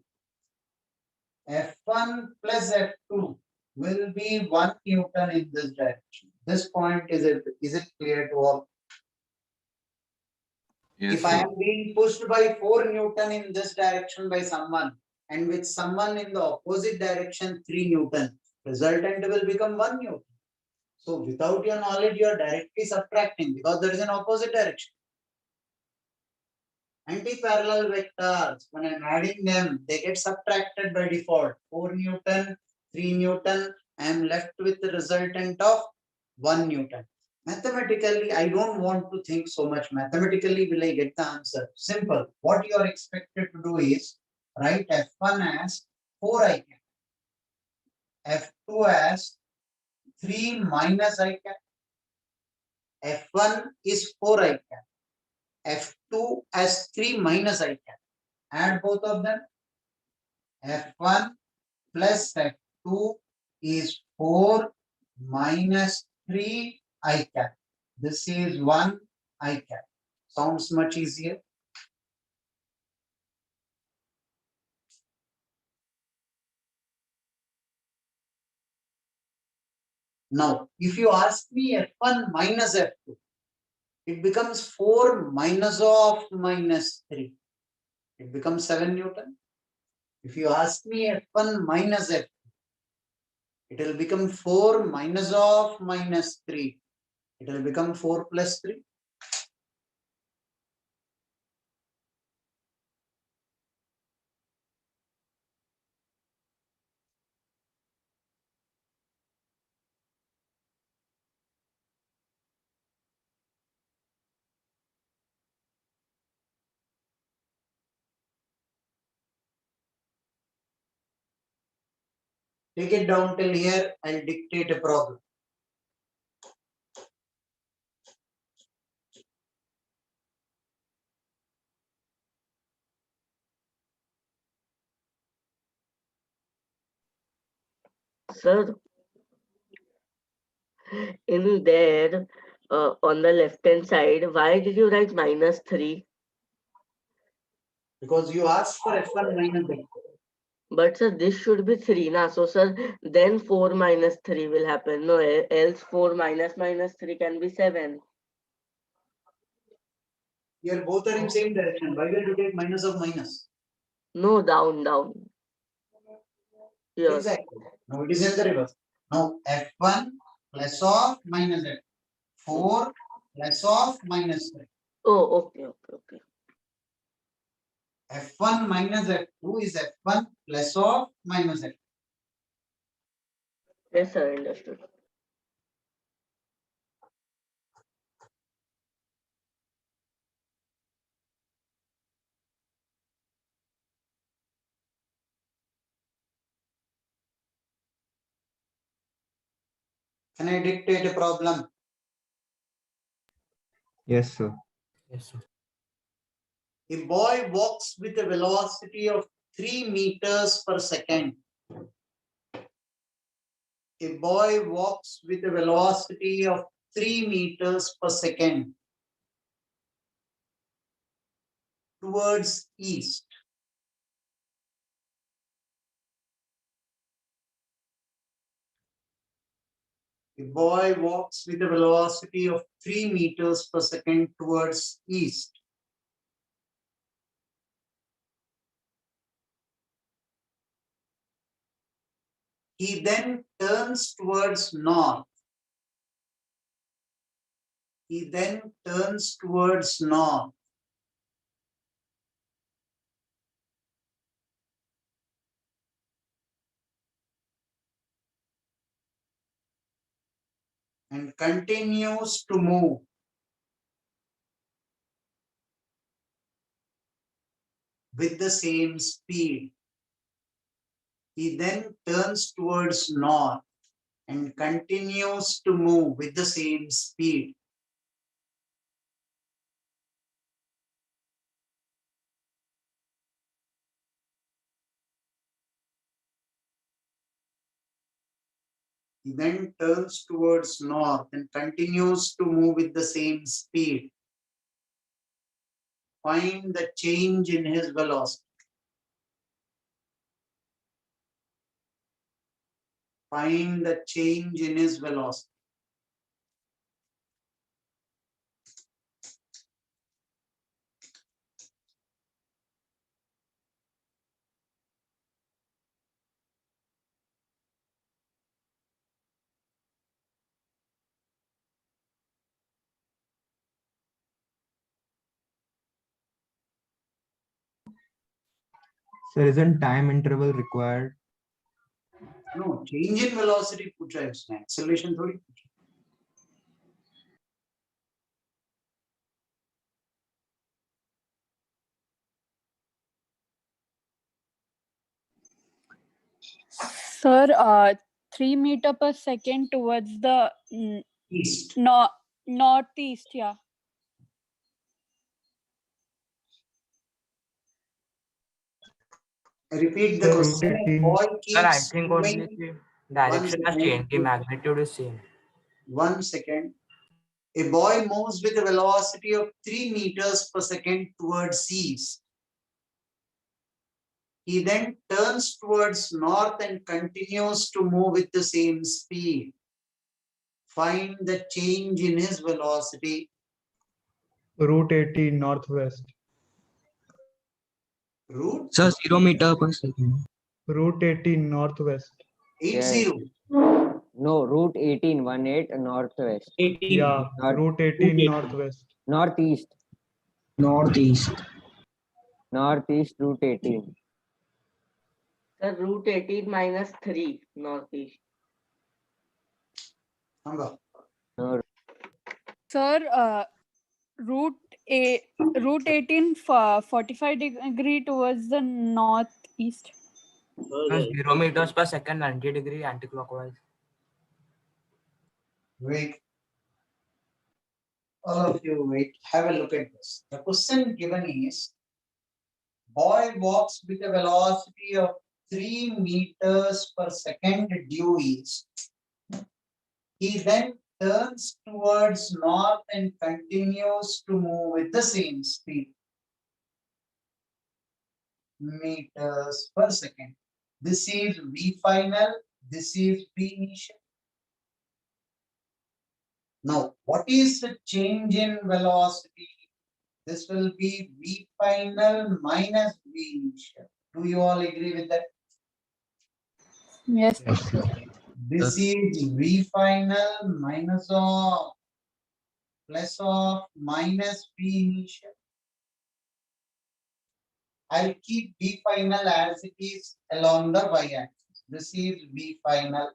F1 plus F2 will be 1 Newton in this direction. This point is it clear to all? Yes, If I sir. am being pushed by 4 Newton in this direction by someone and with someone in the opposite direction 3 Newton, resultant will become 1 Newton. So without your knowledge, you are directly subtracting because there is an opposite direction. Anti-parallel vectors, when I'm adding them, they get subtracted by default. 4 Newton, 3 Newton, I am left with the resultant of 1 Newton. Mathematically, I don't want to think so much. Mathematically, will I get the answer? Simple. What you are expected to do is write F1 as 4 I cap, F2 as 3 minus I cap. F1 is 4 I cap, F2 as 3 minus I cap. Add both of them. F1 plus F2 is 4 minus 3 I cap. This is 1 I cap. Sounds much easier. Now, if you ask me F1 minus F2, it becomes 4 minus of minus 3. It becomes 7 Newton. If you ask me F1 minus F2, it will become 4 minus of minus 3. It will become 4 plus 3. Take it down till here. I'll dictate a problem. Sir, in there, on the left hand side, why did you write minus 3? Because you asked for F1 minus F2. But sir, this should be 3 na. So sir, then 4 minus 3 will happen. No, else 4 minus minus 3 can be 7. Here both are in same direction. Why will you take minus of minus? No, down. Here. Exactly. Now it is in the reverse. Now F1 plus of minus F2. 4 plus of minus 3. Oh, okay. F1 minus F2 is F1 plus of minus F2. Yes, sir, understood. Can I dictate a problem? Yes, sir. Yes, sir. A boy walks with a velocity of 3 meters per second. A boy walks with a velocity of 3 meters per second towards east. A boy walks with a velocity of 3 meters per second towards east. He then turns towards north. He then turns towards north. And continues to move. With the same speed. He then turns towards north and continues to move with the same speed. He then turns towards north and continues to move with the same speed. Find the change in his velocity. Find the change in his velocity. Sir, isn't time interval required? No, change in velocity पूछा है उसने, acceleration थोड़ी पूछा. Sir, 3 meter per second towards the East. northeast, yeah. I repeat the Sir, question. rotating. Boy Sir, I keeps think only moving. the direction has changed. The magnitude is same. 1 second. A boy moves with a velocity of 3 meters per second towards east. He then turns towards north and continues to move with the same speed. Find the change in his velocity. Route 18 northwest. Route Sir, 0 meter per second. Route 18 northwest. 80. No, route 18, 18 northwest. Yeah, route 18 northwest. Northeast. Northeast. Northeast, route 18. Sir, route 18 minus 3 northeast. Hanga. No, Sir, route 18 45 degree towards the northeast. Plus 0 meters per second, 90 degree anti-clockwise. Wait. All of you wait. Have a look at this. The question given is, boy walks with a velocity of 3 meters per second due east. He then turns towards north and continues to move with the same speed. Meters per second. This is V final, this is V initial. Now, what is the change in velocity? This will be V final minus V initial. Do you all agree with that? Yes. This is V final minus of plus of minus V initial. I'll keep V final as it is along the y-axis. This is V final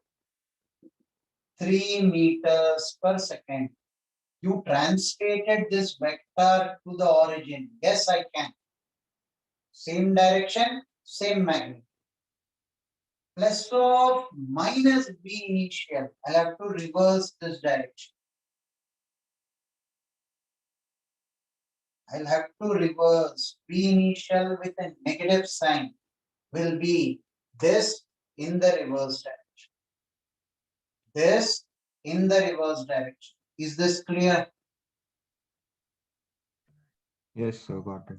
3 meters per second. You translated this vector to the origin. Yes, I can. Same direction, same magnitude. plus of minus B initial. I'll have to reverse this direction. I'll have to reverse B initial with a negative sign will be this in the reverse direction. This in the reverse direction. Is this clear? Yes, sir, got it.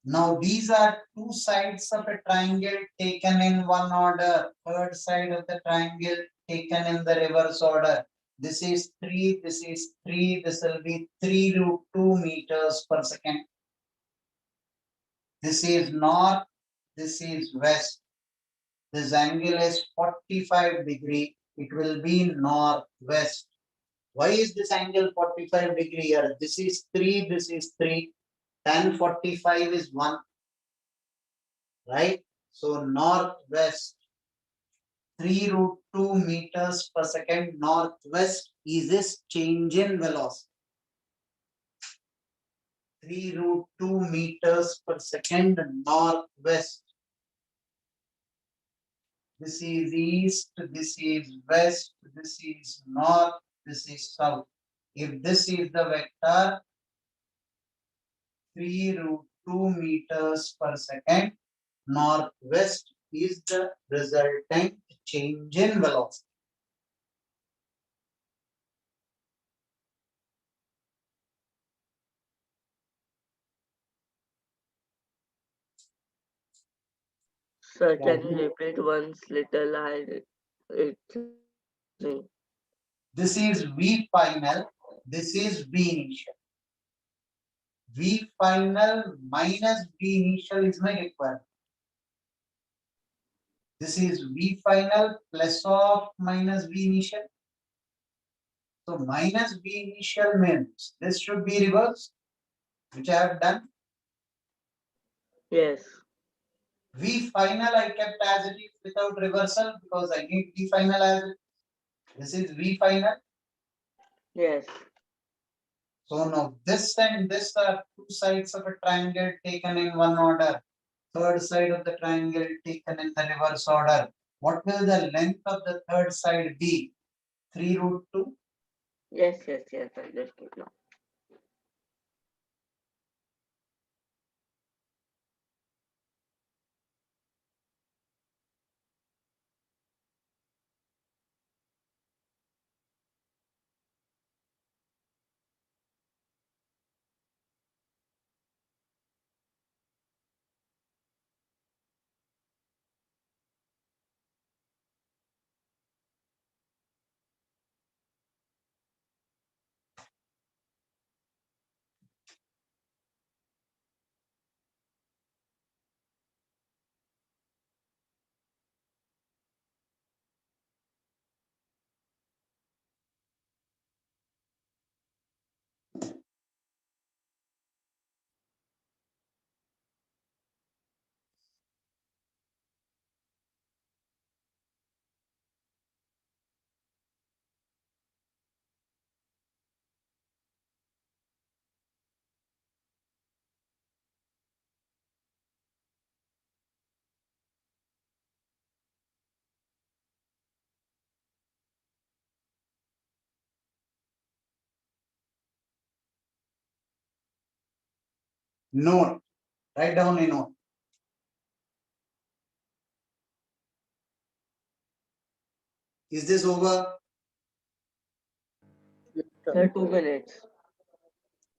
Now these are two sides of a triangle taken in one order. Third side of the triangle taken in the reverse order. This is 3, this is 3, this will be 3 root 2 meters per second. This is north, this is west. This angle is 45 degree. It will be northwest. Why is this angle 45 degree here? This is 3, this is 3. Tan 45 is 1. Right? So northwest, 3 root 2 meters per second northwest is this change in velocity. 3 root 2 meters per second northwest. This is east, this is west, this is north, this is south. If this is the vector, 3 root 2 meters per second northwest is the resultant change in velocity. Sir, can you repeat once little? It's This is V final, this is V initial. V final minus V initial is my requirement. This is V final plus of minus V initial. So minus V initial means this should be reversed, which I have done. yes. V final I kept as it is without reversal because I need V final as it is. This is V final. Yes. So now this and this are two sides of a triangle taken in one order. Third side of the triangle taken in the reverse order. What will the length of the third side be? 3 root 2? Yes, understood now. Note. Write down a note. Is this over? Sir, 2 minutes.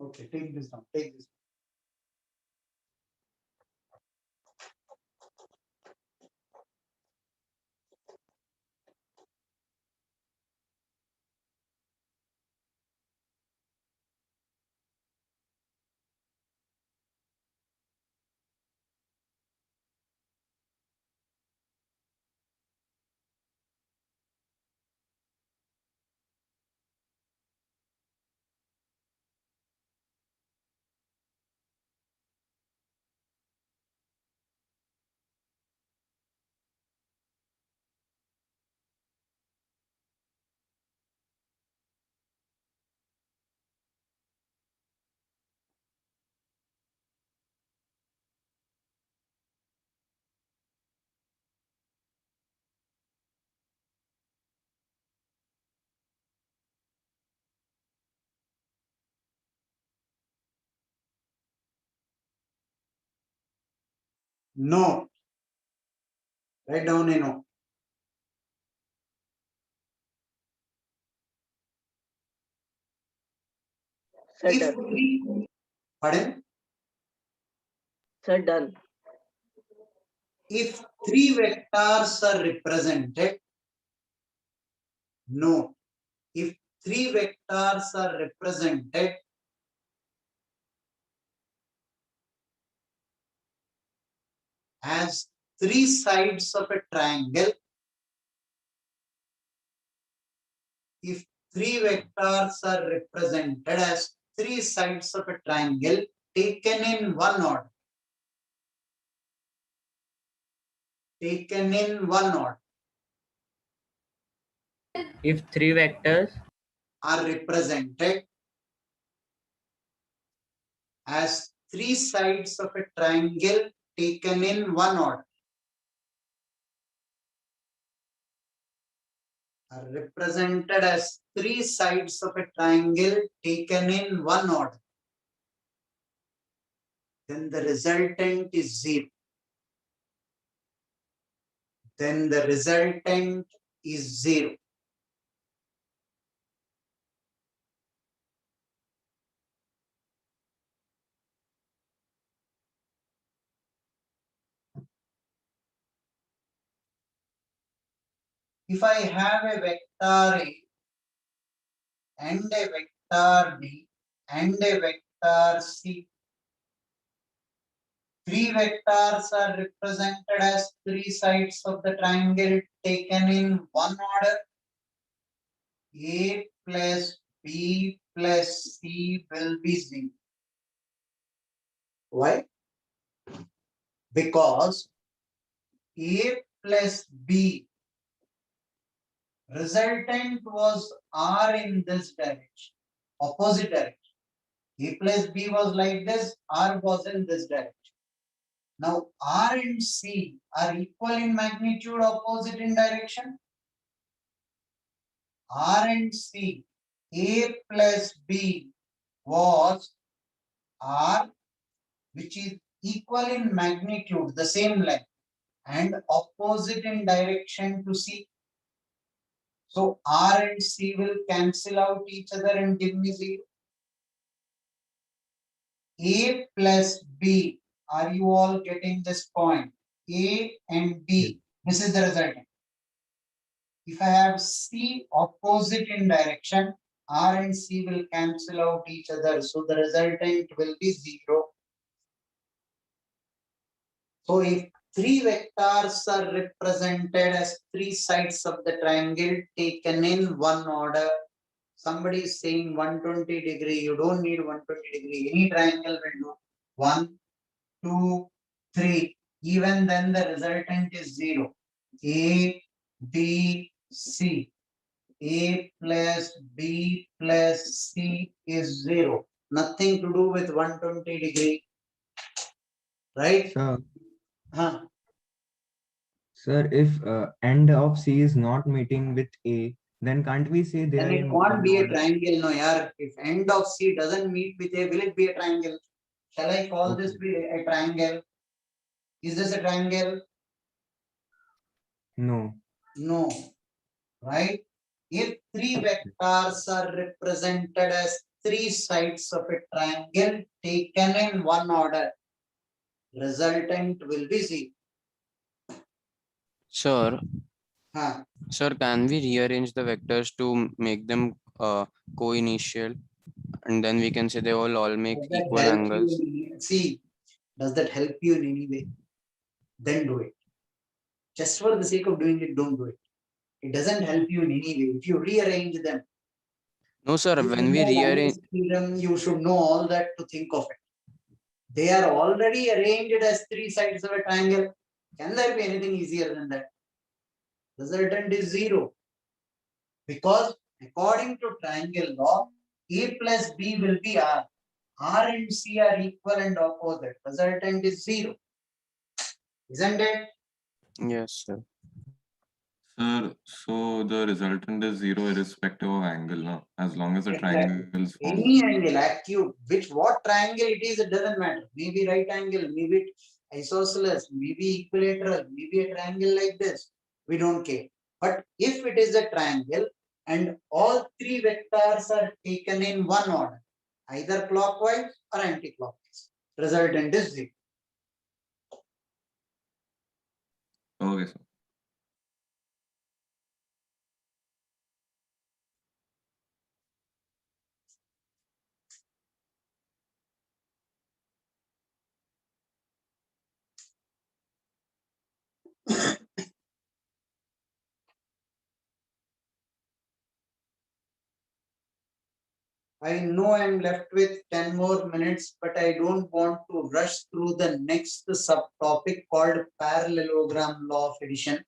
Okay, take this down. Take this. note. Write down a note. Sir, If done. three, pardon? Sir, done. If three vectors are represented, no. If three vectors are represented as three sides of a triangle, if three vectors are represented as three sides of a triangle taken in one order, taken in one order, If three vectors are represented as three sides of a triangle taken in one order, are represented as three sides of a triangle taken in one order, then the resultant is 0. Then the resultant is 0. If I have a vector A and a vector B and a vector C, three vectors are represented as three sides of the triangle taken in one order. A plus B plus C will be 0. Why? Because A plus B resultant was R in this direction, opposite direction. A plus B was like this, R was in this direction. Now R and C are equal in magnitude, opposite in direction. R and C, A plus B was R, which is equal in magnitude, the same length, and opposite in direction to C. So R and C will cancel out each other and give me 0. A plus B, are you all getting this point? A and B, this is the resultant. If I have C opposite in direction, R and C will cancel out each other. So the resultant will be 0. So if three vectors are represented as three sides of the triangle taken in one order, somebody is saying 120 degree, you don't need 120 degree, any triangle will do. 1, 2, 3, even then the resultant is 0. A, B, C. A plus B plus C is 0. Nothing to do with 120 degree. Right? Sir, if end of C is not meeting with A, then can't we say they Then are it in can't one be a order? triangle, no, yaar. If end of C doesn't meet with A, will it be a triangle? Shall I call this be a triangle? Is this a triangle? No. No. Right? If three vectors are represented as three sides of a triangle taken in one order, resultant will be 0. Sir, Huh. sir, can we rearrange the vectors to make them co-initial, and then we can say they will all make Does that equal help angles? you? See, does that help you in any way? Then do it. Just for the sake of doing it, don't do it. It doesn't help you in any way. If you rearrange them, No, sir, if when you we know rearrange, Lang's theorem, you should know all that to think of it. They are already arranged as three sides of a triangle. Can there be anything easier than that? Resultant is 0. Because according to triangle law, A plus B will be R. R and C are equal and opposite. Resultant is 0. Isn't it? yes, sir. Sir, so the resultant is 0 irrespective of angle, no? As long as the Exactly. triangle is formed. Any angle, acute, what triangle it is, it doesn't matter. Maybe right angle, maybe isosceles, maybe equilateral, maybe a triangle like this. We don't care. But if it is a triangle and all three vectors are taken in one order, either clockwise or anti-clockwise, resultant is 0. Okay, sir. I know I'm left with 10 more minutes, but I don't want to rush through the next subtopic called parallelogram law of addition.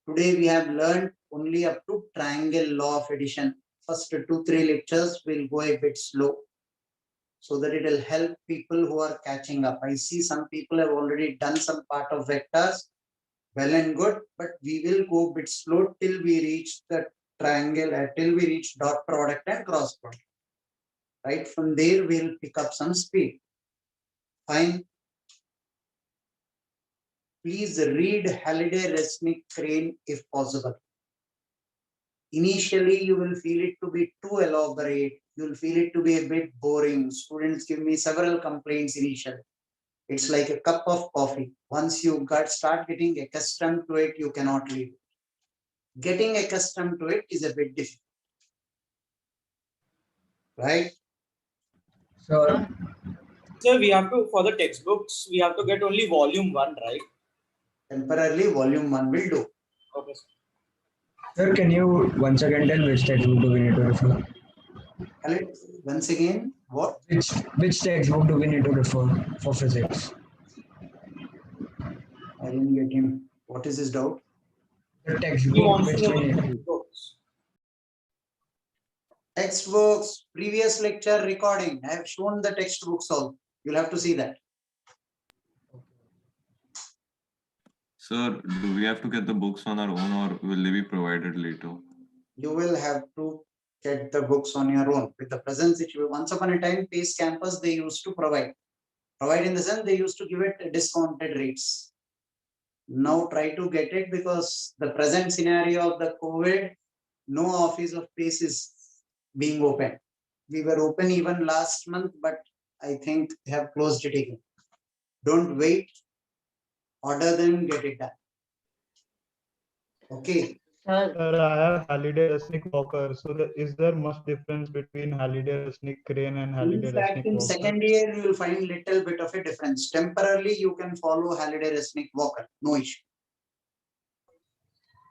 Today we have learned only up to triangle law of addition. First 2-3 lectures will go a bit slow so that it will help people who are catching up. I see some people have already done some part of vectors, well and good, but we will go a bit slow till we reach the triangle, till we reach dot product and cross product. Right from there, we'll pick up some speed. Fine. Please read Halliday-Resnick Crane if possible. Initially, you will feel it to be too elaborate. You will feel it to be a bit boring. Students give me several complaints initially. It's like a cup of coffee. Once you start getting accustomed to it, you cannot leave it. Getting accustomed to it is a bit difficult. Right? So, Sir, we have to, for the textbooks, we have to get only volume 1, right? Temporarily, volume 1 will do. Okay, sir. sir, can you once again tell which textbook do we need to refer? Once again, what? Which textbook do we need to refer for physics? I didn't get him. What is his doubt? The textbook which we need. Textbooks, previous lecture recording. I have shown the textbooks all. You'll have to see that. Sir, do we have to get the books on our own or will they be provided later? You will have to get the books on your own. With the present situation, once upon a time, Pace Campus, they used to provide. Provide in the sense they used to give it discounted rates. Now try to get it because the present scenario of the COVID, no office of Pace is being open. We were open even last month, but I think they have closed it again. Don't wait. Order them, get it done. Okay. Sir, I have Halliday-Resnick Walker. So is there much difference between Halliday-Resnick Crane and In Halliday-Resnick fact, in Walker? second year, you will find little bit of a difference. Temporarily, you can follow Halliday-Resnick Walker. No issue.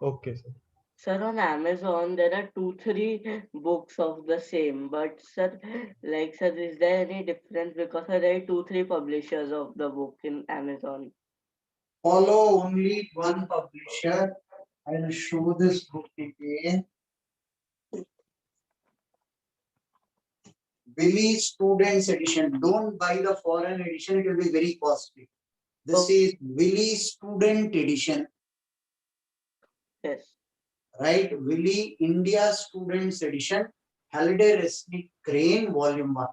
Okay, sir. Sir, on Amazon, there are 2-3 books of the same, but sir, sir, is there any difference? Because there are 2-3 publishers of the book in Amazon. Follow only one publisher. I will show this book again. Willie Students Edition. Don't buy the foreign edition, it will be very costly. This is Willie Student Edition. Yes. Right? Willie India Students Edition. Halliday-Resnick Crane Volume 1.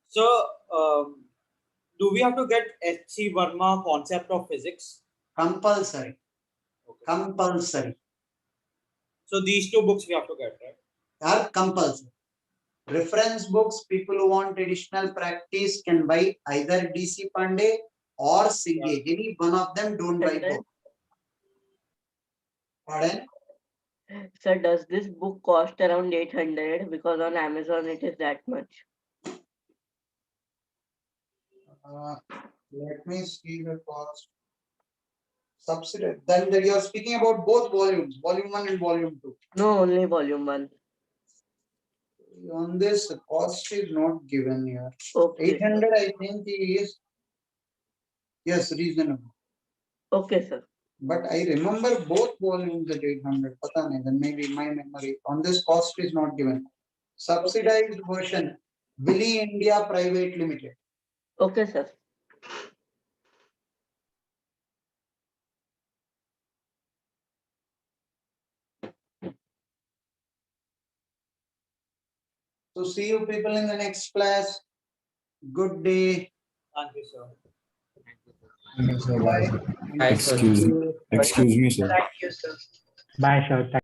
So, do we have to get H.C. Verma Concept of Physics? Compulsory. Okay. Compulsory. So these 2 books we have to get, right? Are compulsory. Reference books, people who want additional practice can buy either DC Pandey or Cigage. Any one of them, don't buy both. Pardon? Sir, does this book cost around 800? Because on Amazon it is that much. Let me see the cost. Subsidy. Then you are speaking about both volumes, volume 1 and volume 2. No, only volume 1. On this, the cost is not given here. Okay, 800, I think is, yes, reasonable. Okay, sir. But I remember both volumes at 800. Pata nahi, then maybe my memory. On this, cost is not given. Subsidized version, Willie India Private Limited. Okay, sir. So see you people in the next class. Good day. Thank you, sir. Bye. Excuse me, sir. Thank you, sir. Bye, sir.